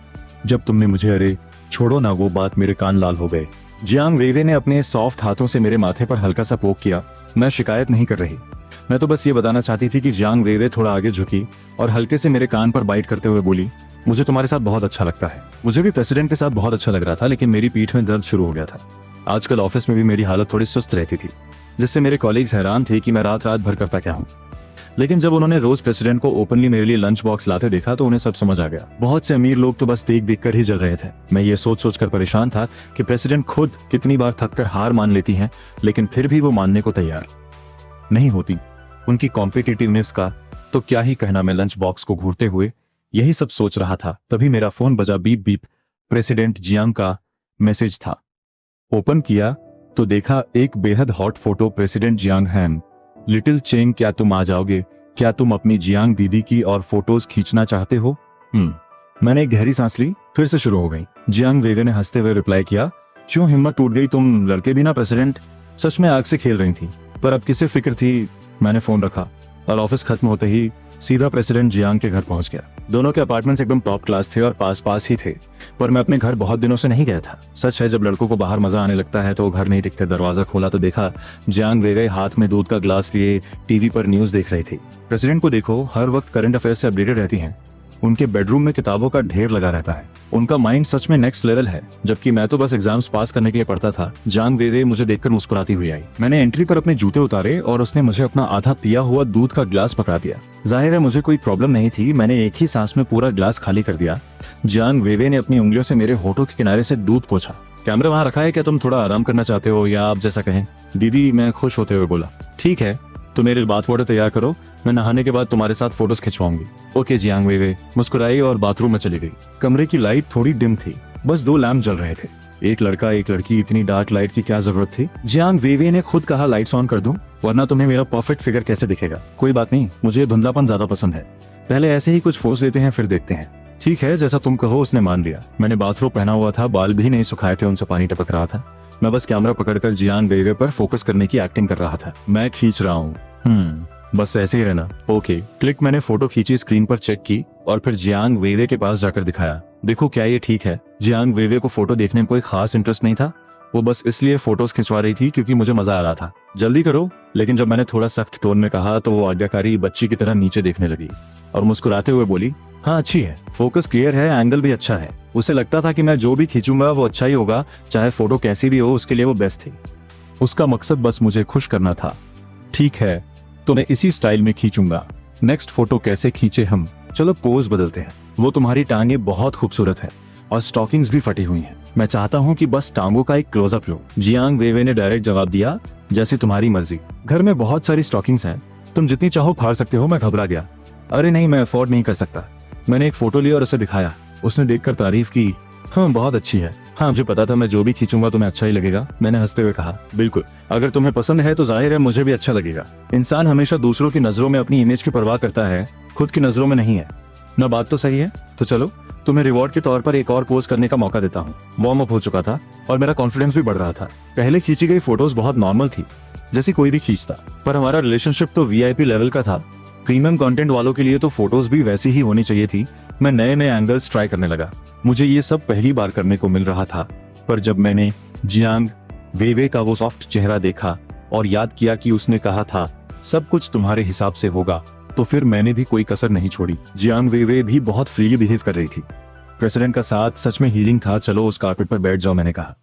Speaker 1: जब तुमने मुझे अरे छोड़ो ना वो बात, मेरे कान लाल हो गए। जियांग वेवे ने अपने सॉफ्ट हाथों से मेरे माथे पर हल्का सा पोक किया। मैं शिकायत नहीं कर रही, मैं तो बस ये बताना चाहती थी कि जियांग वेवे थोड़ा आगे झुकी और हल्के से मेरे कान पर बाइट करते हुए बोली, मुझे तुम्हारे साथ बहुत अच्छा लगता है। मुझे भी प्रेसिडेंट के साथ बहुत अच्छा लग रहा था, लेकिन मेरी पीठ में दर्द शुरू हो गया था। आजकल ऑफिस में भी मेरी हालत थोड़ी सुस्त रहती थी, जिससे मेरे कॉलीग्स हैरान थे कि मैं रात रात भर करता क्या हूँ। लेकिन जब उन्होंने रोज प्रेसिडेंट को ओपनली मेरे लिए लंच बॉक्स लाते देखा तो उन्हें सब समझ आ गया। बहुत से अमीर लोग तो बस देख देख कर ही जल रहे थे। मैं ये सोच सोच कर परेशान था कि प्रेसिडेंट खुद कितनी बार थक कर हार मान लेती हैं, लेकिन फिर भी वो मानने को तैयार नहीं होती। उनकी कॉम्पिटिटिवनेस का तो क्या ही कहना। मैं लंच बॉक्स को घूरते हुए यही सब सोच रहा था, तभी मेरा फोन बजा। बीप बीप, प्रेसिडेंट जियांग का मैसेज था। ओपन किया तो देखा एक बेहद हॉट फोटो। प्रेसिडेंट जियांग हैम, लिटिल चेंग, क्या तुम आ जाओगे? क्या तुम अपनी जियांग दीदी की और फोटोज खींचना चाहते हो? मैंने एक गहरी सांस ली, फिर से शुरू हो गई। जियांग वेवे ने हंसते हुए रिप्लाई किया, क्यों हिम्मत टूट गई? तुम लड़के भी ना प्रेसिडेंट। सच में आग से खेल रही थी, पर अब किसे फिक्र थी। मैंने फोन रखा और ऑफिस खत्म होते ही सीधा प्रेसिडेंट जियांग के घर पहुंच गया। दोनों के अपार्टमेंट्स एकदम टॉप क्लास थे और पास पास ही थे, पर मैं अपने घर बहुत दिनों से नहीं गया था। सच है, जब लड़कों को बाहर मजा आने लगता है तो वो घर नहीं टिकते। दरवाजा खोला तो देखा जियांग वेवे हाथ में दूध का ग्लास लिए टीवी पर न्यूज देख रही थी। प्रेसिडेंट को देखो, हर वक्त करंट अफेयर से अपडेटेड रहती हैं। उनके बेडरूम में किताबों का ढेर लगा रहता है। उनका माइंड सच में नेक्स्ट लेवल है, जबकि मैं तो बस एग्जाम्स पास करने के लिए पढ़ता था। जियांग वेवे मुझे देखकर मुस्कुराती हुई आई। मैंने एंट्री पर अपने जूते उतारे और उसने मुझे अपना आधा पिया हुआ दूध का ग्लास पकड़ा दिया। जाहिर है मुझे कोई प्रॉब्लम नहीं थी, मैंने एक ही सांस में पूरा ग्लास खाली कर दिया। जियांग वेवे ने अपनी उंगलियों से मेरे होठों के किनारे से दूध पोंछा। कैमरा वहां रखा है, क्या तुम थोड़ा आराम करना चाहते हो या आप जैसा कहें? दीदी, मैं खुश होते हुए बोला। ठीक है, तो मेरे बाथ वाटर तैयार करो, मैं नहाने के बाद तुम्हारे साथ फोटोज खिंचवाऊंगी। ओके। जियांग वेवे मुस्कुराई और बाथरूम में चली गई। कमरे की लाइट थोड़ी डिम थी, बस 2 लैंप जल रहे थे। एक लड़का एक लड़की, इतनी डार्क लाइट की क्या जरूरत थी? जियांग वेवे ने खुद कहा लाइट्स ऑन कर दूं, वरना तुम्हें मेरा परफेक्ट फिगर कैसे दिखेगा? कोई बात नहीं, मुझे धुंधलापन ज्यादा पसंद है। पहले ऐसे ही कुछ फोर्स लेते हैं, फिर देखते हैं। ठीक है, जैसा तुम कहो। उसने मान लिया। मैंने बाथरोब पहना हुआ था, बाल भी नहीं सुखाए थे, उनसे पानी टपक रहा था। मैं बस कैमरा पकड़कर जियांग वेवे पर फोकस करने की एक्टिंग कर रहा था। मैं खींच रहा हूँ, बस ऐसे ही रहना। ओके। क्लिक। मैंने फोटो खींची, स्क्रीन पर चेक की और फिर जियांग वेवे के पास जाकर दिखाया। देखो, क्या ये ठीक है? जियांग वेवे को फोटो देखने में कोई खास इंटरेस्ट नहीं था, वो बस इसलिए फोटोज खिंचवा रही थी क्योंकि मुझे मजा आ रहा था। जल्दी करो। लेकिन जब मैंने थोड़ा सख्त टोन में कहा तो वो आज्ञाकारी बच्ची की तरह नीचे देखने लगी और मुस्कुराते हुए बोली, हाँ अच्छी है, फोकस क्लियर है, एंगल भी अच्छा है। उसे लगता था कि मैं जो भी खींचूंगा वो अच्छा ही होगा, चाहे फोटो कैसी भी हो, उसके लिए वो बेस्ट थी। उसका मकसद बस मुझे खुश करना था। ठीक है, तो मैं इसी स्टाइल में खींचूंगा। नेक्स्ट फोटो कैसे खींचे हम? चलो पोज बदलते हैं। वो तुम्हारी टांगे बहुत खूबसूरत है और स्टॉकिंग्स भी फटी हुई हैं। मैं चाहता हूँ कि बस टांगों का एक क्लोजअप लो। जियांग वेवे ने डायरेक्ट जवाब दिया, जैसे तुम्हारी मर्जी। घर में बहुत सारी स्टॉकिंग्स हैं, तुम जितनी चाहो फाड़ सकते हो। मैं घबरा गया। अरे नहीं, मैं अफोर्ड नहीं कर सकता। मैंने एक फोटो ली और उसे दिखाया। उसने देखकर तारीफ की, हाँ बहुत अच्छी है। हाँ, मुझे पता था मैं जो भी खींचूंगा तुम्हें अच्छा ही लगेगा। मैंने हंसते हुए कहा, बिल्कुल, अगर तुम्हें पसंद है तो जाहिर है मुझे भी अच्छा लगेगा। इंसान हमेशा दूसरों की नजरों में अपनी इमेज की परवाह करता है, खुद की नजरों में नहीं है ना। बात तो सही है। तो चलो, तुम्हें रिवॉर्ड के तौर पर एक और पोज करने का मौका देता हूँ। वार्म अप हो चुका था और मेरा कॉन्फिडेंस भी बढ़ रहा था। पहले खींची गई फोटोज बहुत नॉर्मल थी, जैसी कोई भी खींचता, पर हमारा रिलेशनशिप तो वीआईपी लेवल का था। प्रीमियम कंटेंट वालों के लिए तो फोटोज भी वैसी ही होनी चाहिए थी। मैं नए नए एंगल्स ट्राई करने लगा। मुझे ये सब पहली बार करने को मिल रहा था, पर जब मैंने जियांग वेवे का वो सॉफ्ट चेहरा देखा और याद किया कि उसने कहा था सब कुछ तुम्हारे हिसाब से होगा, तो फिर मैंने भी कोई कसर नहीं छोड़ी। जियांग वेवे भी बहुत फ्रीली बिहेव कर रही थी। प्रेसिडेंट का साथ सच में हीलिंग था। चलो उस कारपेट पर बैठ जाओ, मैंने कहा।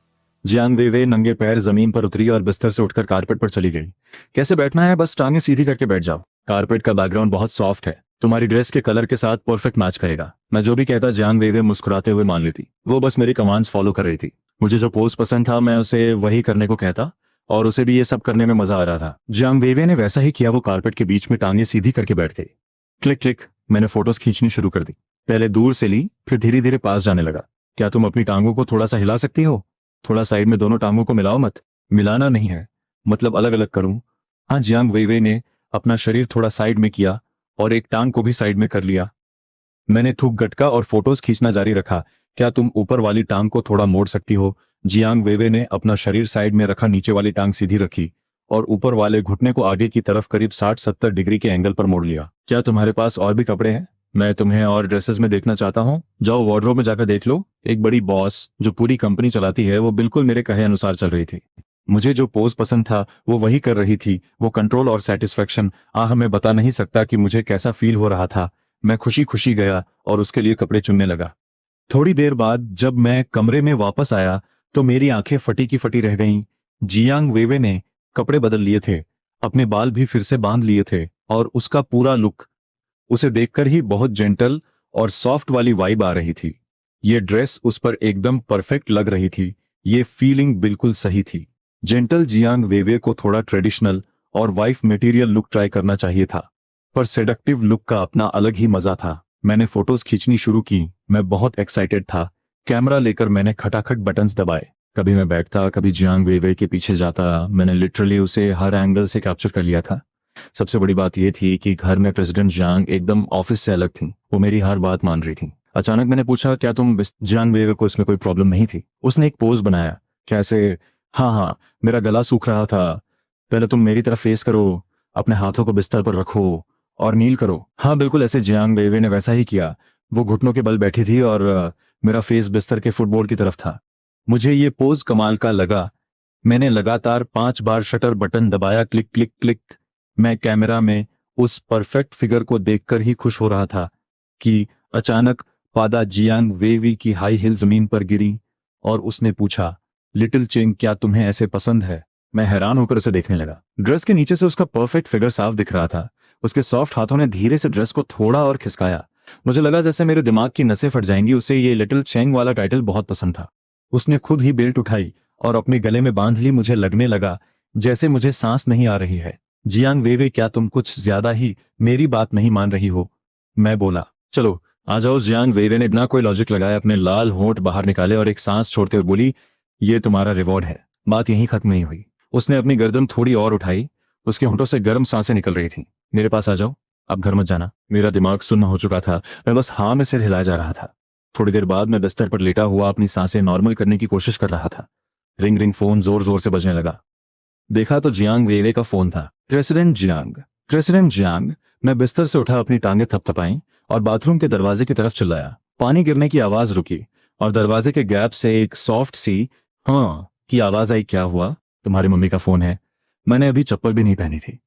Speaker 1: जियांग वेवे नंगे पैर जमीन पर उतरी और बिस्तर से उठकर कारपेट पर चली गई। कैसे बैठना है? बस टांगें सीधी करके बैठ जाओ। कारपेट का बैकग्राउंड बहुत सॉफ्ट है, तुम्हारी ड्रेस के कलर के साथ परफेक्ट मैच करेगा। मैं जो भी कहता जियांग वेइवे मुस्कुराते हुए मान लेती। वो बस मेरी कमांड्स फॉलो कर रही थी। मुझे जो पोज पसंद था मैं उसे वही करने को कहता और उसे भी ये सब करने में मजा आ रहा था। जियांग वेइवे ने वैसा ही किया। वो कारपेट के बीच में टांगें सीधी करके बैठ गई। Click click. मैंने फोटोज खींचनी शुरू कर दी। पहले दूर से ली, फिर धीरे धीरे पास जाने लगा। क्या तुम अपनी टांगों को थोड़ा सा हिला सकती हो? थोड़ा साइड में दोनों टांगों को मिलाओ मत। मिलाना नहीं है, मतलब अलग अलग करूं। हाँ। जियांग वेइवे ने अपना शरीर थोड़ा साइड में किया और एक टांग को भी साइड में कर लिया। मैंने थूक गटका और फोटोज खींचना जारी रखा। क्या तुम ऊपर वाली टांग को थोड़ा मोड़ सकती हो? जियांग वेइवे ने अपना शरीर साइड में रखा, नीचे वाली टांग सीधी रखी और ऊपर वाले घुटने को आगे की तरफ करीब 60-70 डिग्री के एंगल पर मोड़ लिया। क्या तुम्हारे पास और भी कपड़े हैं? मैं तुम्हें और ड्रेसेस में देखना चाहता हूँ। जाओ वार्डरोब में जाकर देख लो। एक बड़ी बॉस जो पूरी कंपनी चलाती है वो बिल्कुल मेरे कहे अनुसार चल रही थी। मुझे जो पोज पसंद था वो वही कर रही थी। वो कंट्रोल और सेटिस्फेक्शन, मैं बता नहीं सकता कि मुझे कैसा फील हो रहा था। मैं खुशी खुशी गया और उसके लिए कपड़े चुनने लगा। थोड़ी देर बाद जब मैं कमरे में वापस आया तो मेरी आंखें फटी की फटी रह गईं। जियांग वेइवे ने कपड़े बदल लिए थे, अपने बाल भी फिर से बांध लिए थे और उसका पूरा लुक, उसे देखकर ही बहुत जेंटल और सॉफ्ट वाली वाइब आ रही थी। ये ड्रेस उस पर एकदम परफेक्ट लग रही थी। ये फीलिंग बिल्कुल सही थी। जेंटल जियांग वेइवे को थोड़ा ट्रेडिशनल और वाइफ मटेरियल लुक ट्राई करना चाहिए था, पर सेडक्टिव लुक का अपना अलग ही मजा था। मैंने फोटोज खींचनी शुरू की। मैं बहुत एक्साइटेड था। कैमरा लेकर मैंने खटाखट बटन्स दबाए। कभी मैं बैठता, कभी जियांग वेइवे के पीछे जाता। मैंने लिटरली उसे हर एंगल से कैप्चर कर लिया था। सबसे बड़ी बात यह थी कि घर में प्रेसिडेंट जियांग एकदम ऑफिस से अलग थी। वो मेरी हर बात मान रही थी। अचानक मैंने पूछा, क्या तुम जियांग वेइवे को इसमें कोई प्रॉब्लम नहीं थी? उसने एक पोज बनाया। कैसे? हाँ हाँ, मेरा गला सूख रहा था। पहले तुम मेरी तरफ फेस करो, अपने हाथों को बिस्तर पर रखो और नील करो। हाँ बिल्कुल ऐसे। जियांग वेइवे ने वैसा ही किया। वो घुटनों के बल बैठी थी और मेरा फेस बिस्तर के फुटबोर्ड की तरफ था। मुझे ये पोज कमाल का लगा। मैंने लगातार 5 बार शटर बटन दबाया। Click click click. मैं कैमरा में उस परफेक्ट फिगर को देखकर ही खुश हो रहा था कि अचानक पादा जियांग वेइवे की हाई हिल जमीन पर गिरी और उसने पूछा, लिटिल चिंग, क्या तुम्हें ऐसे पसंद है? मैं हैरान होकर उसे देखने लगा। ड्रेस के नीचे से उसका परफेक्ट फिगर साफ दिख रहा था। उसके सॉफ्ट हाथों ने धीरे से ड्रेस को थोड़ा और खिसकाया। मुझे लगा जैसे मेरे दिमाग की नसें फट जाएंगी। उसे ये लिटिल चेंग वाला टाइटल बहुत पसंद था। उसने खुद ही बेल्ट उठाई और अपने गले में बांध ली। मुझे लगने लगा जैसे मुझे सांस नहीं आ रही है। जियांग वेइवे, क्या तुम कुछ ज्यादा ही मेरी बात नहीं मान रही हो? मैं बोला। चलो आ जाओ। जियांग वेइवे ने बिना कोई लॉजिक लगाए अपने लाल होंठ बाहर निकाले और एक सांस छोड़ते हुए बोली, ये तुम्हारा रिवॉर्ड है। बात यहीं खत्म नहीं हुई। उसने अपनी गर्दन थोड़ी और उठाई। उसके होंठों से गर्म सांसें निकल रही थी। मेरे पास आ जाओ, अब घर मत जाना। मेरा दिमाग सुन्न हो चुका था। मैं बस हाँ में सिर हिलाया जा रहा था। थोड़ी देर बाद मैं बिस्तर पर लेटा हुआ अपनी सांसें नॉर्मल करने की कोशिश कर रहा था। रिंग रिंग, फोन जोर जोर से बजने लगा। देखा तो जियांग वेइवे का फोन था। President Jiang, president Jiang. मैं बिस्तर से उठा, अपनी टांगें थपथपाई और बाथरूम के दरवाजे की तरफ चिल्लाया। पानी गिरने की आवाज रुकी और दरवाजे के गैप से एक सॉफ्ट सी हाँ की आवाज आई। क्या हुआ? तुम्हारी मम्मी का फोन है। मैंने अभी चप्पल भी नहीं पहनी थी।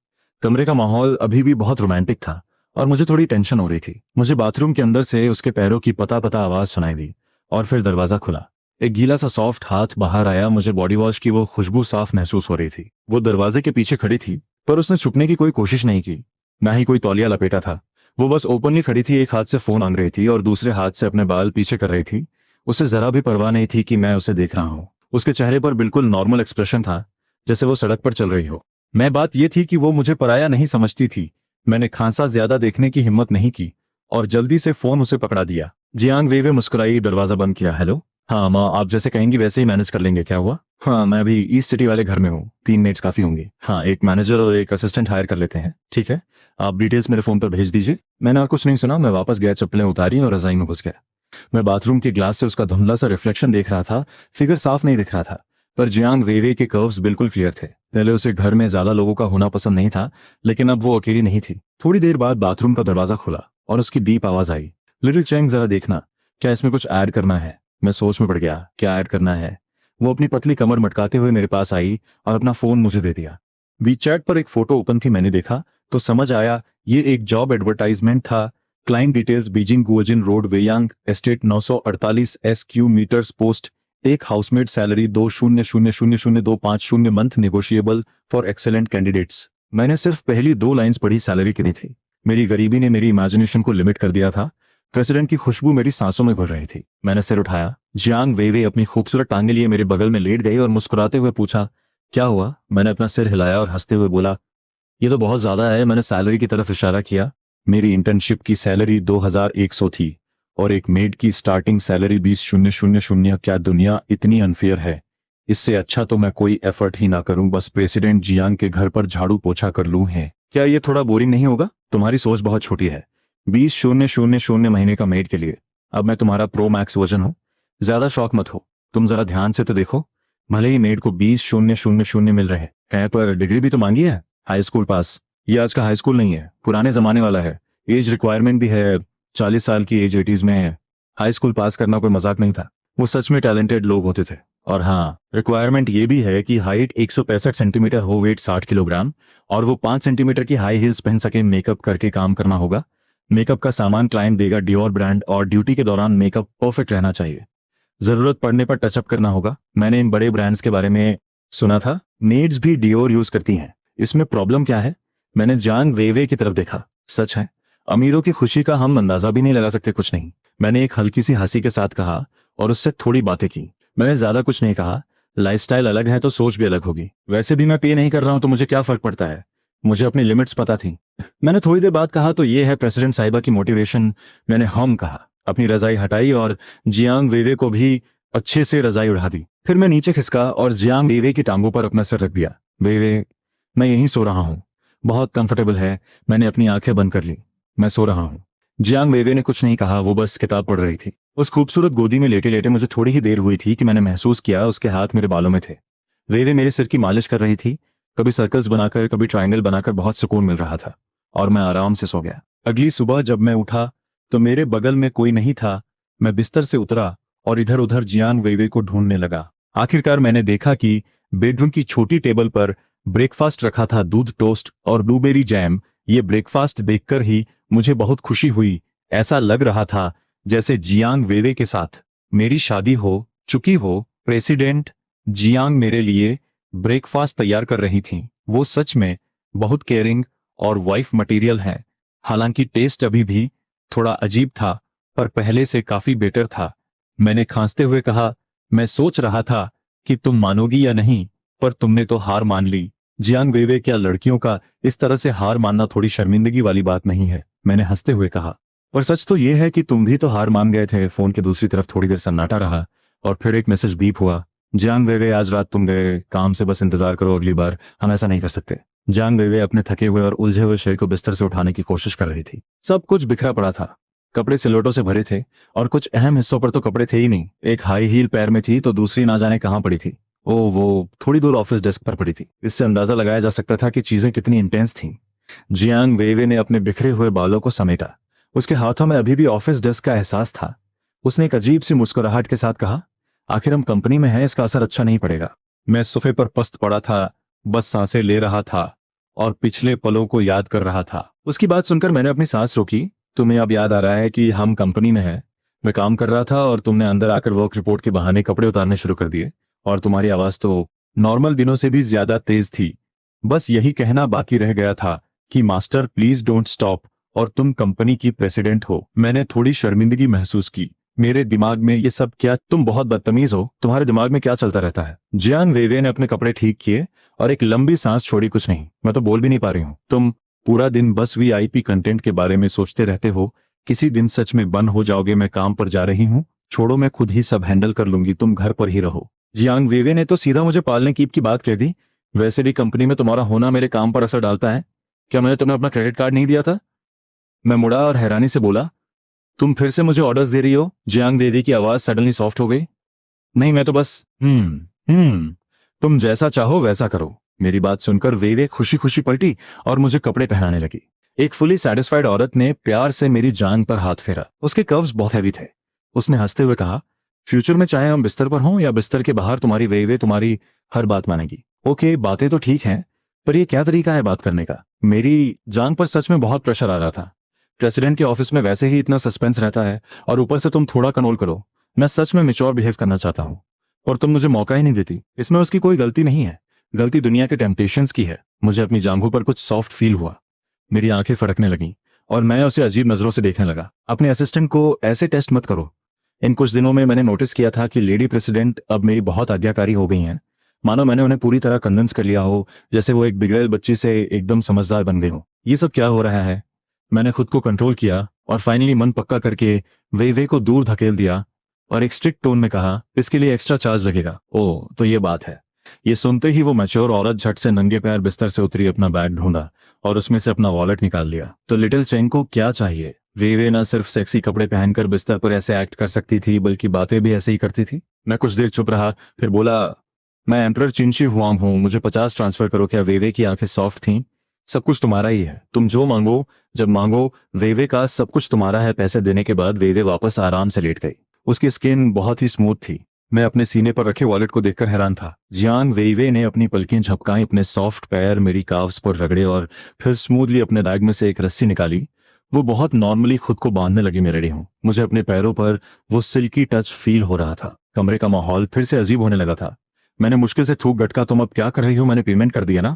Speaker 1: कमरे का माहौल अभी भी बहुत रोमांटिक था और मुझे थोड़ी टेंशन हो रही थी। मुझे बाथरूम के अंदर से उसके पैरों की पता पता आवाज सुनाई दी और फिर दरवाजा खुला। एक गीला सा सॉफ्ट हाथ बाहर आया। मुझे बॉडी वॉश की वो खुशबू साफ महसूस हो रही थी। वो दरवाजे के पीछे खड़ी थी, पर उसने छुपने की कोई कोशिश नहीं की, ना ही कोई तौलिया लपेटा था। वो बस ओपनली खड़ी थी, एक हाथ से फोन आंग रही थी और दूसरे हाथ से अपने बाल पीछे कर रही थी। उसे जरा भी परवाह नहीं थी कि मैं उसे देख रहा हूँ। उसके चेहरे पर बिल्कुल नॉर्मल एक्सप्रेशन था, जैसे वो सड़क पर चल रही हो। मैं बात ये थी कि वो मुझे पराया नहीं समझती थी। मैंने खांसा ज्यादा देखने की हिम्मत नहीं की और जल्दी से फोन उसे पकड़ा दिया। जियांग वेइवे मुस्कुराई, दरवाजा बंद किया। हेलो। हाँ माँ, आप जैसे कहेंगी वैसे ही मैनेज कर लेंगे। क्या हुआ? हाँ, मैं अभी ईस्ट सिटी वाले घर में हूँ। 3 मेट्स काफी होंगी। हाँ, एक मैनेजर और एक असिस्टेंट हायर कर लेते हैं। ठीक है, आप डिटेल्स मेरे फोन पर भेज दीजिए। मैंने और कुछ नहीं सुना। मैं वापस गया, चप्पलें उतारी और रजाई में घुस गया। मैं बाथरूम के ग्लास से उसका धुंधला सा रिफ्लेक्शन देख रहा था। फिगर साफ नहीं दिख रहा था, पर जियांग वेइवे के कर्व्स बिल्कुल क्लियर थे। पहले उसे घर में ज्यादा लोगों का होना पसंद नहीं था, लेकिन अब वो अकेली नहीं थी। थोड़ी देर बाद बाथरूम का दरवाजा खुला और उसकी डीप आवाज आई, लिटिल चैंग, जरा देखना, क्या इसमें कुछ ऐड करना है? मैं सोच में पड़ गया, क्या ऐड करना है? वो अपनी पतली कमर मटकाते हुए मेरे पास आई और अपना फोन मुझे दे दिया। वीचैट पर एक फोटो ओपन थी। मैंने देखा तो समझ आया ये एक जॉब एडवर्टाइजमेंट था। Client details, Beijing Guojin road, Weiyang estate, 948 SQ metres post. एक housemaid, salary 20,000,250 month, negotiable for excellent candidates. मैंने सिर्फ पहली 2 लाइंस पढ़ी, सैलरी कितनी थी? मेरी गरीबी ने मेरी इमेजिनेशन को लिमिट कर दिया था। प्रेसिडेंट की खुशबू मेरी सांसों में घुल रही थी। मैंने सिर उठाया। जियांग वेवे अपनी खूबसूरत टांगे लिए मेरे बगल में लेट गई और मुस्कुराते हुए पूछा, क्या हुआ? मैंने अपना सिर हिलाया और हंसते हुए बोला, ये तो बहुत ज्यादा है। मैंने सैलरी की तरफ इशारा किया। मेरी इंटर्नशिप की सैलरी 2100 थी और एक मेड की स्टार्टिंग सैलरी 20,000। क्या दुनिया इतनी अनफेयर है? इससे अच्छा तो मैं कोई एफर्ट ही ना करूं, बस प्रेसिडेंट जियांग के घर पर झाड़ू पोछा कर लूं। है क्या ये थोड़ा बोरिंग नहीं होगा? तुम्हारी सोच बहुत छोटी है। 20,000 महीने का मेड के लिए। अब मैं तुम्हारा प्रो मैक्स वर्जन हूं। ज्यादा शौक मत हो। तुम जरा ध्यान से तो देखो। भले ही मेड को 20,000 मिल रहे हैं, पर डिग्री भी तो मांगी है। हाई स्कूल पास। ये आज का हाई स्कूल नहीं है, पुराने जमाने वाला है। एज रिक्वायरमेंट भी है। 40 साल की एज 80s में है। हाई स्कूल पास करना कोई मजाक नहीं था। वो सच में टैलेंटेड लोग होते थे। और हाँ, रिक्वायरमेंट ये भी है कि हाइट 165 सेंटीमीटर हो, वेट 60 किलोग्राम, और वो 5 सेंटीमीटर की हाई हील्स पहन सके। मेकअप करके काम करना होगा। मेकअप का सामान क्लाइंट देगा, डियोर ब्रांड, और ड्यूटी के दौरान मेकअप परफेक्ट रहना चाहिए। जरूरत पड़ने पर टचअप करना होगा। मैंने इन बड़े ब्रांड्स के बारे में सुना था। मेड्स भी डियोर यूज करती हैं। इसमें प्रॉब्लम क्या है? मैंने जांग वेवे की तरफ देखा। सच है, अमीरों की खुशी का हम अंदाजा भी नहीं लगा सकते। कुछ नहीं, मैंने एक हल्की सी हंसी के साथ कहा और उससे थोड़ी बातें की। मैंने ज्यादा कुछ नहीं कहा। लाइफस्टाइल अलग है तो सोच भी अलग होगी। वैसे भी मैं पे नहीं कर रहा हूं तो मुझे क्या फर्क पड़ता है? मुझे अपनी लिमिट्स पता थी। मैंने थोड़ी देर बाद कहा, तो ये है प्रेसिडेंट साहिबा की मोटिवेशन। मैंने हम कहा, अपनी रजाई हटाई और जियांग वेवे को भी अच्छे से रजाई उड़ा दी। फिर मैं नीचे खिसका और जियांग वेवे की टांगों पर अपना सिर रख दिया। वेवे, मैं यहीं सो रहा हूँ। बहुत कंफर्टेबल है। मैंने अपनी आंखें बंद कर ली। मैं सो रहा हूँ। जियांग वेवे ने कुछ नहीं कहा। वो बस किताब पढ़ रही थी। उस खूबसूरत गोदी में लेटे लेटे मुझे थोड़ी ही देर हुई थी कि मैंने महसूस किया उसके हाथ मेरे बालों में थे। वेवे मेरे सिर की मालिश कर रही थी, कभी सर्कल्स बनाकर, कभी ट्रायंगल बनाकर। बहुत सुकून मिल रहा था और मैं आराम से सो गया। अगली सुबह जब मैं उठा तो मेरे बगल में कोई नहीं था। मैं बिस्तर से उतरा और इधर उधर जियांग वेवे को ढूंढने लगा। आखिरकार मैंने देखा कि बेडरूम की छोटी टेबल पर ब्रेकफास्ट रखा था, दूध, टोस्ट और ब्लूबेरी जैम। ये ब्रेकफास्ट देखकर ही मुझे बहुत खुशी हुई। ऐसा लग रहा था जैसे जियांग वेवे के साथ मेरी शादी हो चुकी हो। प्रेसिडेंट जियांग मेरे लिए ब्रेकफास्ट तैयार कर रही थी। वो सच में बहुत केयरिंग और वाइफ मटेरियल है। हालांकि टेस्ट अभी भी थोड़ा अजीब था, पर पहले से काफी बेटर था। मैंने खांसते हुए कहा, मैं सोच रहा था कि तुम मानोगी या नहीं, पर तुमने तो हार मान ली। जियांग वेवे, क्या लड़कियों का इस तरह से हार मानना थोड़ी शर्मिंदगी वाली बात नहीं है? मैंने हंसते हुए कहा। पर सच तो यह है कि तुम भी तो हार मान गए थे। फोन के दूसरी तरफ थोड़ी देर सन्नाटा रहा और फिर एक मैसेज बीप हुआ। जियांग वेवे, आज रात तुम गए काम से, बस इंतजार करो, अगली बार हम ऐसा नहीं कर सकते। जियांग वेवे अपने थके हुए और उलझे हुए शरीर को बिस्तर से उठाने की कोशिश कर रही थी। सब कुछ बिखरा पड़ा था। कपड़े सिलवटों से भरे थे और कुछ अहम हिस्सों पर तो कपड़े थे ही नहीं। एक हाई हील पैर में थी तो दूसरी ना जाने कहां पड़ी थी। वो थोड़ी दूर ऑफिस डेस्क पर पड़ी थी। इससे अंदाजा लगाया जा सकता था कि चीजें कितनी इंटेंस थीं। जियांग वेवे ने अपने बिखरे हुए बालों को समेटा। उसके हाथों में अभी भी ऑफिस डेस्क का एहसास था। उसने एक अजीब सी मुस्कुराहट के साथ कहा, आखिर हम कंपनी में हैं, इसका असर अच्छा नहीं पड़ेगा। मैं सोफे पर पस्त पड़ा था, बस सांसें ले रहा था और पिछले पलों को याद कर रहा था। उसकी बात सुनकर मैंने अपनी सांस रोकी। तुम्हें अब याद आ रहा है कि हम कंपनी में हैं? मैं काम कर रहा था और तुमने अंदर आकर वर्क रिपोर्ट के बहाने कपड़े उतारने शुरू कर दिए, और तुम्हारी आवाज तो नॉर्मल दिनों से भी ज्यादा तेज थी। बस यही कहना बाकी रह गया था कि मास्टर प्लीज डोंट स्टॉप, और तुम कंपनी की प्रेसिडेंट हो। मैंने थोड़ी शर्मिंदगी महसूस की। मेरे दिमाग में ये सब क्या? तुम बहुत बदतमीज हो। तुम्हारे दिमाग में क्या चलता रहता है? जियांग वेवे ने अपने कपड़े ठीक किए और एक लंबी सांस छोड़ी। कुछ नहीं, मैं तो बोल भी नहीं पा रही हूँ। तुम पूरा दिन बस वीआईपी कंटेंट के बारे में सोचते रहते हो। किसी दिन सच में बंद हो जाओगे। मैं काम पर जा रही हूँ, छोड़ो, मैं खुद ही सब हैंडल कर लूंगी, तुम घर पर ही रहो। जियांग वेवे ने तो सीधा मुझे पालने की बात कह दी। वैसे भी कंपनी में तुम्हारा होना मेरे काम पर असर डालता है। क्या मैंने तुम्हें अपना क्रेडिट कार्ड नहीं दिया था? मैं मुड़ा और हैरानी से बोला, तुम फिर से मुझे ऑर्डर्स दे रही हो? जियांग वेवे की आवाज सडनली सॉफ्ट हो गई। नहीं, मैं तो बस तुम जैसा चाहो वैसा करो। मेरी बात सुनकर वेवे खुशी खुशी पलटी और मुझे कपड़े पहनाने लगी। एक फुली सेटिस्फाइड औरत ने प्यार से मेरी जांग पर हाथ फेरा। उसके कर्व्स बहुत हैवी थे। उसने हंसते हुए कहा, फ्यूचर में चाहे हम बिस्तर पर हों या बिस्तर के बाहर, तुम्हारी वेवे तुम्हारी हर बात मानेगी। ओके, बातें तो ठीक हैं, पर यह क्या तरीका है बात करने का? मेरी जांग पर सच में बहुत प्रेशर आ रहा था। प्रेसिडेंट के ऑफिस में वैसे ही इतना सस्पेंस रहता है और ऊपर से तुम थोड़ा कंट्रोल करो। मैं सच में मैच्योर बिहेव करना चाहता हूँ और तुम मुझे मौका ही नहीं देती। इसमें उसकी कोई गलती नहीं है, गलती दुनिया के टेम्पटेशंस की है। मुझे अपनी जांघों पर कुछ सॉफ्ट फील हुआ। मेरी आंखें फड़कने लगीं और मैं उसे अजीब नजरों से देखने लगा। अपने असिस्टेंट को ऐसे टेस्ट मत करो। इन कुछ दिनों में मैंने नोटिस किया था कि लेडी प्रेसिडेंट अब मेरी बहुत आज्ञाकारी हो गई हैं। मानो मैंने उन्हें पूरी तरह कन्विंस कर लिया हो, जैसे वो एक बिगड़ैल बच्ची से एकदम समझदार बन गई हो। ये सब क्या हो रहा है? मैंने खुद को कंट्रोल किया और फाइनली मन पक्का करके वे को दूर धकेल दिया और एक स्ट्रिक्ट टोन में कहा, इसके लिए एक्स्ट्रा चार्ज लगेगा। ओह, तो ये बात है। ये सुनते ही वो मैच्योर औरत झट से नंगे पैर बिस्तर से उतरी, अपना बैग ढूंढा और उसमें से अपना वॉलेट निकाल लिया। तो लिटिल चेंग को क्या चाहिए? वे न सिर्फ सेक्सी कपड़े पहनकर बिस्तर पर ऐसे एक्ट कर सकती थी, बल्कि बातें भी ऐसे ही करती थी। मैं कुछ देर चुप रहा, फिर बोला, मैं एम्परर चिनशी हुआंग हूँ, मुझे 50 ट्रांसफर करो। क्या वे की आंखें सॉफ्ट थीं? सब कुछ तुम्हारा ही है, तुम जो मांगो जब मांगो। वे का सब कुछ तुम्हारा है। पैसे देने के बाद वे वापस आराम से लेट गई। उसकी स्किन बहुत ही स्मूथ थी। मैं अपने सीने पर रखे वॉलेट को देखकर हैरान था। जियांग वे ने अपनी पलकें झपकाई, अपने सॉफ्ट पैर मेरी काव्स पर रगड़े और फिर स्मूथली अपने बैग में से एक रस्सी निकाली। वो बहुत नॉर्मली खुद को बांधने लगी। मैं रेडी हूँ। मुझे अपने पैरों पर वो सिल्की टच फील हो रहा था। कमरे का माहौल फिर से अजीब होने लगा था। मैंने मुश्किल से थूक गटका, तुम अब क्या कर रही हो? मैंने पेमेंट कर दिया ना?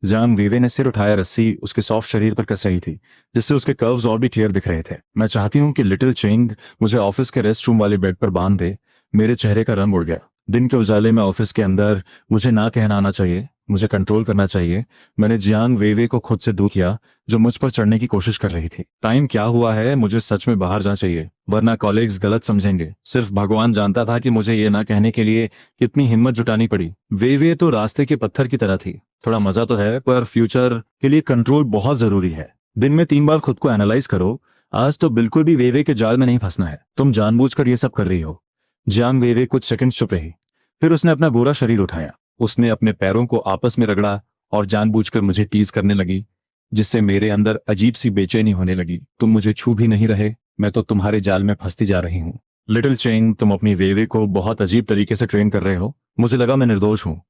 Speaker 1: जियांग वे ने सिर उठाया। रस्सी उसके सॉफ्ट शरीर पर कस रही थी, जिससे उसके कर्व्स और भी क्लियर दिख रहे थे। मैं चाहती हूँ कि लिटिल चेंग मुझे ऑफिस के रेस्ट रूम वाले बेड पर बांध दे। मेरे चेहरे का रंग उड़ गया। दिन के उजाले में ऑफिस के अंदर मुझे ना कहना आना चाहिए, मुझे कंट्रोल करना चाहिए। मैंने जियांग वे को खुद से दूर किया, जो मुझ पर चढ़ने की कोशिश कर रही थी। टाइम क्या हुआ है? मुझे सच में बाहर जाना चाहिए, वरना कॉलेग्स गलत समझेंगे। सिर्फ भगवान जानता था कि मुझे ये ना कहने के लिए कितनी हिम्मत जुटानी पड़ी। वे तो रास्ते के पत्थर की तरह थी। थोड़ा मजा तो है, पर फ्यूचर के लिए कंट्रोल बहुत जरूरी है। दिन में 3 बार खुद को एनालाइज करो। आज तो बिल्कुल भी वे के जाल में नहीं फंसना है। तुम जानबूझकर ये सब कर रही हो। जियांग वे कुछ सेकंड चुप रही, फिर उसने अपना गोरा शरीर उठाया। उसने अपने पैरों को आपस में रगड़ा और जानबूझकर मुझे टीज करने लगी, जिससे मेरे अंदर अजीब सी बेचैनी होने लगी। तुम मुझे छू भी नहीं रहे, मैं तो तुम्हारे जाल में फंसती जा रही हूँ। लिटिल चेंग, तुम अपनी वे को बहुत अजीब तरीके से ट्रेन कर रहे हो। मुझे लगा मैं निर्दोष हूँ,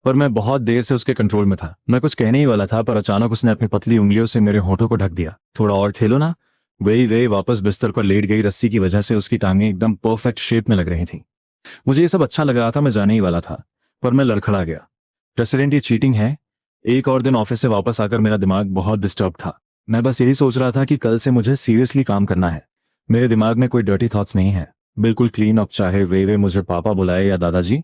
Speaker 1: पर मैं बहुत देर से उसके कंट्रोल में था। मैं कुछ कहने ही वाला था, पर अचानक उसने अपनी पतली उंगलियों से मेरे होठों को ढक दिया। थोड़ा और खेलो ना। वे वापस बिस्तर पर लेट गई। रस्सी की वजह से उसकी टांगें एकदम परफेक्ट शेप में लग रही थी। मुझे ये सब अच्छा लग रहा था, मैं जाने ही वाला था, पर मैं लड़खड़ा गया। प्रेसिडेंट, ये चीटिंग है। एक और दिन ऑफिस से वापस आकर मेरा दिमाग बहुत डिस्टर्ब था। मैं बस यही सोच रहा था कि कल से मुझे सीरियसली काम करना है। मेरे दिमाग में कोई डर्टी थॉट्स नहीं है, बिल्कुल क्लीन। अब चाहे वे मुझे पापा बुलाए या दादाजी,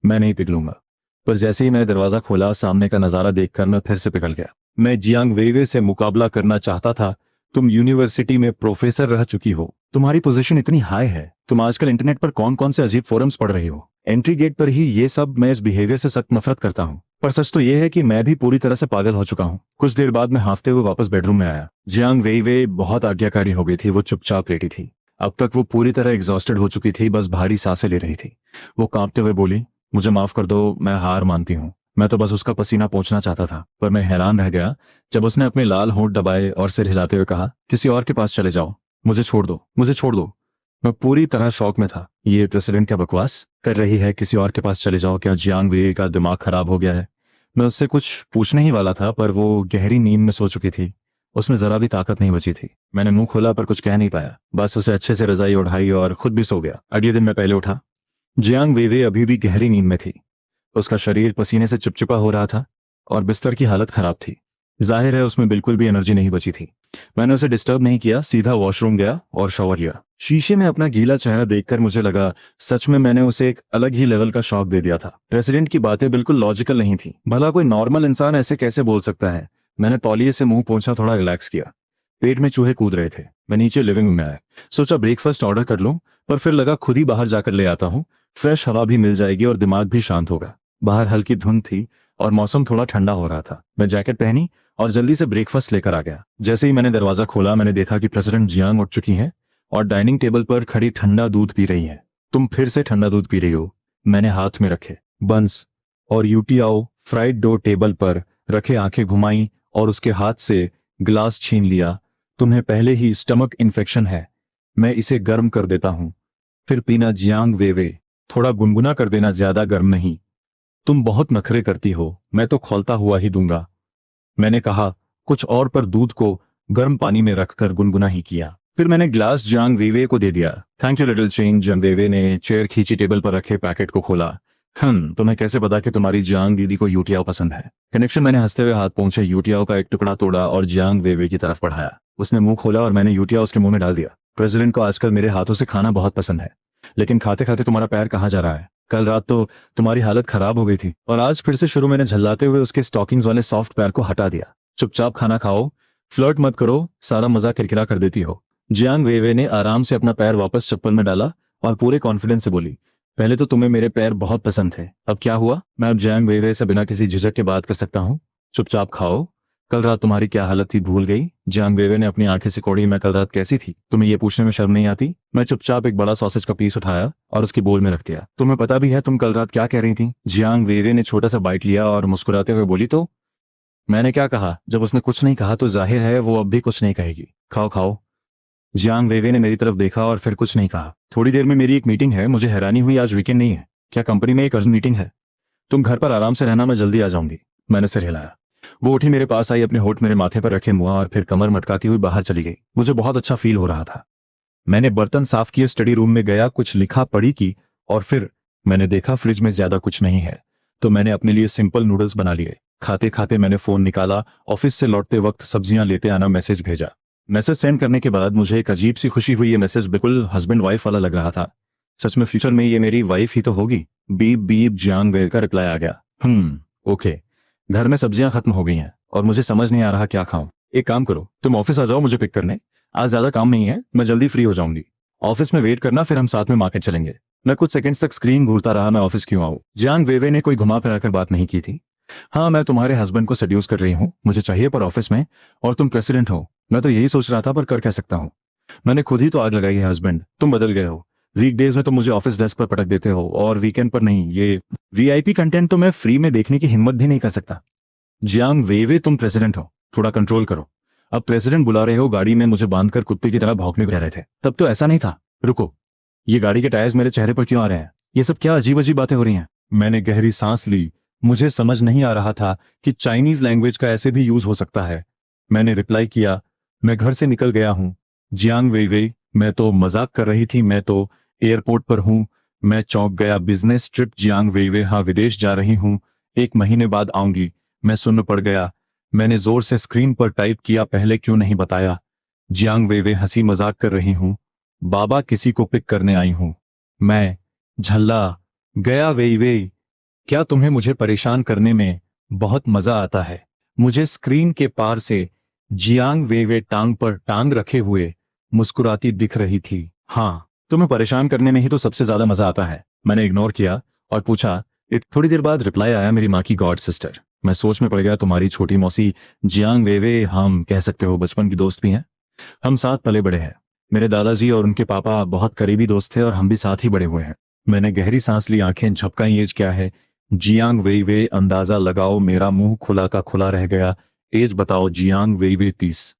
Speaker 1: मैं नहीं पिघलूंगा। पर जैसे ही मैंने दरवाजा खोला, सामने का नजारा देखकर मैं फिर से पिघल गया। मैं जियांग वे से मुकाबला करना चाहता था। तुम यूनिवर्सिटी में प्रोफेसर रह चुकी हो, तुम्हारी पोजीशन इतनी हाई है। तुम आजकल इंटरनेट पर कौन कौन से अजीब फोरम्स पढ़ रही हो? एंट्री गेट पर ही ये सब। मैं इस बिहेवियर से सख्त नफरत करता हूँ, पर सच तो यह है कि मैं भी पूरी तरह से पागल हो चुका हूँ। कुछ देर बाद मैं हांफते हुए वापस बेडरूम में आया। जियांग वे बहुत आज्ञाकारी हो गई थी। वो चुपचाप लेटी थी। अब तक वो पूरी तरह एग्जॉस्टेड हो चुकी थी, बस भारी सांसें ले रही थी। वो कांपते हुए बोली, मुझे माफ कर दो, मैं हार मानती हूँ। मैं तो बस उसका पसीना पोंछना चाहता था। पर मैं हैरान रह गया जब उसने अपने लाल होंठ दबाए और सिर हिलाते हुए कहा, किसी और के पास चले जाओ, मुझे छोड़ दो, मुझे छोड़ दो। मैं पूरी तरह शौक में था। ये प्रेसिडेंट क्या बकवास कर रही है? किसी और के पास चले जाओ? क्या जियांग वे का दिमाग खराब हो गया है? मैं उससे कुछ पूछने ही वाला था, पर वो गहरी नींद में सो चुकी थी। उसमें जरा भी ताकत नहीं बची थी। मैंने मुंह खोला पर कुछ कह नहीं पाया, बस उसे अच्छे से रजाई उठाई और खुद भी सो गया। अगले दिन मैं पहले उठा। जियांग वे अभी भी गहरी नींद में थी। उसका शरीर पसीने से चिपचिपा हो रहा था और बिस्तर की हालत खराब थी। जाहिर है उसमें बिल्कुल भी एनर्जी नहीं बची थी। मैंने उसे डिस्टर्ब नहीं किया, सीधा वॉशरूम गया और शॉवर लिया। शीशे में अपना गीला चेहरा देखकर मुझे लगा सच में मैंने उसे एक अलग ही लेवल का शॉक दे दिया था। प्रेसिडेंट की बातें बिल्कुल लॉजिकल नहीं थी। भला कोई नॉर्मल इंसान ऐसे कैसे बोल सकता है? मैंने तौलिए से मुंह पोंछा, थोड़ा रिलैक्स किया। पेट में चूहे कूद रहे थे। मैं नीचे लिविंग रूम में आया। सोचा ब्रेकफास्ट ऑर्डर कर लूं, पर फिर लगा खुद ही बाहर जाकर ले आता हूं। फ्रेश हवा भी मिल जाएगी और दिमाग भी शांत होगा। बाहर हल्की धुंध थी और मौसम थोड़ा ठंडा हो रहा था। मैं जैकेट पहनी और जल्दी से ब्रेकफास्ट लेकर आ गया। जैसे ही मैंने दरवाजा खोला, मैंने देखा कि प्रेसिडेंट जियांग उठ चुकी हैं और डाइनिंग टेबल पर खड़ी ठंडा दूध पी रही हैं। तुम फिर से ठंडा दूध पी रही हो? मैंने हाथ में रखे बंस और यूटियाओ फ्राइड डो टेबल पर रखे आंखें घुमाई और उसके हाथ से गिलास छीन लिया। तुम्हें पहले ही स्टमक इन्फेक्शन है, मैं इसे गर्म कर देता हूं, फिर पीना। जियांग वे, थोड़ा गुनगुना कर देना, ज्यादा गर्म नहीं। तुम बहुत नखरे करती हो, मैं तो खौलता हुआ ही दूंगा, मैंने कहा कुछ और, पर दूध को गर्म पानी में रखकर गुनगुना ही किया। फिर मैंने ग्लास जियांग वे को दे दिया। Thank you little Cheng. Jiang Wei ने चेयर खींची, टेबल पर रखे पैकेट को खोला, तुम्हें कैसे पता कि तुम्हारी जियांग दीदी को यूटियाओ पसंद है? कनेक्शन। मैंने हंसते हुए हाथ पहुंचे यूटियाओ का एक टुकड़ा तोड़ा और जियांग वेवे की तरफ बढ़ाया। उसने मुंह खोला और मैंने यूटियाओ उसके मुंह में डाल दिया। प्रेसिडेंट को आजकल मेरे हाथों से खाना बहुत पसंद है, लेकिन खाते खाते तुम्हारा पैर कहाँ जा रहा है? कल रात तो तुम्हारी हालत खराब हो गई थी और आज फिर से शुरू। मैंने झल्लाते हुए उसके स्टॉकिंग्स वाले सॉफ्ट पैर को हटा दिया। चुपचाप खाना खाओ, फ्लर्ट मत करो, सारा मजा किरकिरा कर देती हो। जियांग वेवे ने आराम से अपना पैर वापस चप्पल में डाला और पूरे कॉन्फिडेंस से बोली, पहले तो तुम्हें मेरे पैर बहुत पसंद थे, अब क्या हुआ? मैं अब जियांग वेवे से बिना किसी झिझक के बात कर सकता हूँ? चुपचाप खाओ। कल रात तुम्हारी क्या हालत थी भूल गई? जियांग वेवे ने अपनी आंखें सिकोड़ी। मैं कल रात कैसी थी? तुम्हें ये पूछने में शर्म नहीं आती? मैं चुपचाप एक बड़ा सॉसेज का पीस उठाया और उसकी बोल में रख दिया। तुम्हें पता भी है तुम कल रात क्या कह रही थी? जियांग वेवे ने छोटा सा बाइट लिया और मुस्कुराते हुए बोली, तो मैंने क्या कहा? जब उसने कुछ नहीं कहा तो जाहिर है वो अब भी कुछ नहीं कहेगी। खाओ खाओ। जियांग वेवे ने मेरी तरफ देखा और फिर कुछ नहीं कहा। थोड़ी देर में मेरी एक मीटिंग है। मुझे हैरानी हुई आज वीकेंड नहीं है। क्या कंपनी में एक अर्जेंट मीटिंग है? तुम घर पर आराम से रहना, मैं जल्दी आ जाऊंगी। मैंने सिर हिलाया। वो उठी, मेरे पास आई, अपने होठ मेरे माथे पर रखे मुआ और फिर कमर मटकाती हुई बाहर चली गई। मुझे बहुत अच्छा फील हो रहा था। मैंने बर्तन साफ किए, स्टडी रूम में गया, कुछ लिखा पढ़ी की और फिर मैंने देखा फ्रिज में ज्यादा कुछ नहीं है, तो मैंने अपने लिए सिंपल नूडल्स बना लिए। खाते खाते मैंने फोन निकाला। ऑफिस से लौटते वक्त सब्जियां लेते आना मैसेज भेजा। मैसेज सेंड करने के बाद मुझे एक अजीब सी खुशी हुई। ये मैसेज बिल्कुल हस्बैंड वाइफ वाला लग रहा था। सच में फ्यूचर में ये मेरी वाइफ ही तो होगी। बीप बीप जियांग वेव का रिप्लाई आ गया। ओके। घर में सब्जियां खत्म हो गई हैं और मुझे समझ नहीं आ रहा क्या खाऊं। एक काम करो, तुम ऑफिस आ जाओ मुझे पिक करने। आज ज्यादा काम नहीं है, मैं जल्दी फ्री हो जाऊंगी। ऑफिस में वेट करना, फिर हम साथ में मार्केट चलेंगे। मैं कुछ सेकंड्स तक स्क्रीन घूरता रहा, मैं ऑफिस क्यों आऊं? जियांग वेवे ने कोई घुमा फिरा कर बात नहीं की थी। हाँ, मैं तुम्हारे हस्बैंड को सेड्यूस कर रही हूँ, मुझे चाहिए पर ऑफिस में, और तुम प्रेसिडेंट हो। मैं तो यही सोच रहा था पर कर क्या सकता हूँ। मैंने खुद ही तो आग लगाई है। हस्बैंड तुम बदल गए हो। वीकडेज में तो मुझे ऑफिस डेस्क पर पटक देते हो और वीकेंड पर नहीं। ये वीआईपी कंटेंट तो मैं फ्री में देखने की हिम्मत भी नहीं कर सकता। जियांग वेवे तुम प्रेसिडेंट हो, थोड़ा कंट्रोल करो। अब प्रेसिडेंट बुला रहे हो, गाड़ी में मुझे बांधकर कुत्ते की तरह भौंकने कह रहे थे, तब तो ऐसा नहीं था। रुको, ये गाड़ी के टायर्स मेरे चेहरे पर क्यों आ रहे हैं? ये सब क्या अजीब अजीब बातें हो रही हैं? मैंने गहरी सांस ली। मुझे समझ नहीं आ रहा था कि चाइनीज लैंग्वेज का ऐसे भी यूज हो सकता है। मैंने रिप्लाई किया, मैं घर से निकल गया हूँ। जियांग वेइवेई, मैं तो मजाक कर रही थी, मैं तो एयरपोर्ट पर हूँ। मैं चौंक गया। बिजनेस ट्रिप जियांग वेइवेई, हाँ विदेश जा रही हूँ, 1 महीने बाद आऊंगी। मैं सुन्न पड़ गया। मैंने जोर से स्क्रीन पर टाइप किया, पहले क्यों नहीं बताया? जियांग वेइवेई, हंसी मजाक कर रही हूँ, बाबा किसी को पिक करने आई हूँ। मैं झल्ला गया। वेइवेई, क्या तुम्हें मुझे परेशान करने में बहुत मजा आता है? मुझे स्क्रीन के पार से जियांग वेइवेई टांग पर टांग रखे हुए मुस्कुराती दिख रही थी। हाँ, तुम्हें परेशान करने में ही तो सबसे ज्यादा मजा आता है। मैंने इग्नोर किया और पूछा। थोड़ी देर बाद रिप्लाई आया, मेरी माँ की गॉड सिस्टर। मैं सोच में पड़ गया, तुम्हारी छोटी मौसी जियांग वेइवेई, हम कह सकते हो बचपन की दोस्त भी हैं। हम साथ पले बड़े हैं। मेरे दादाजी और उनके पापा बहुत करीबी दोस्त थे और हम भी साथ ही बड़े हुए हैं। मैंने गहरी सांस ली, आंखें झपकाई। एज क्या है? जियांग वेइवेई, अंदाजा लगाओ। मेरा मुंह खुला का खुला रह गया। एज बताओ जियांग वेइवेई, 30।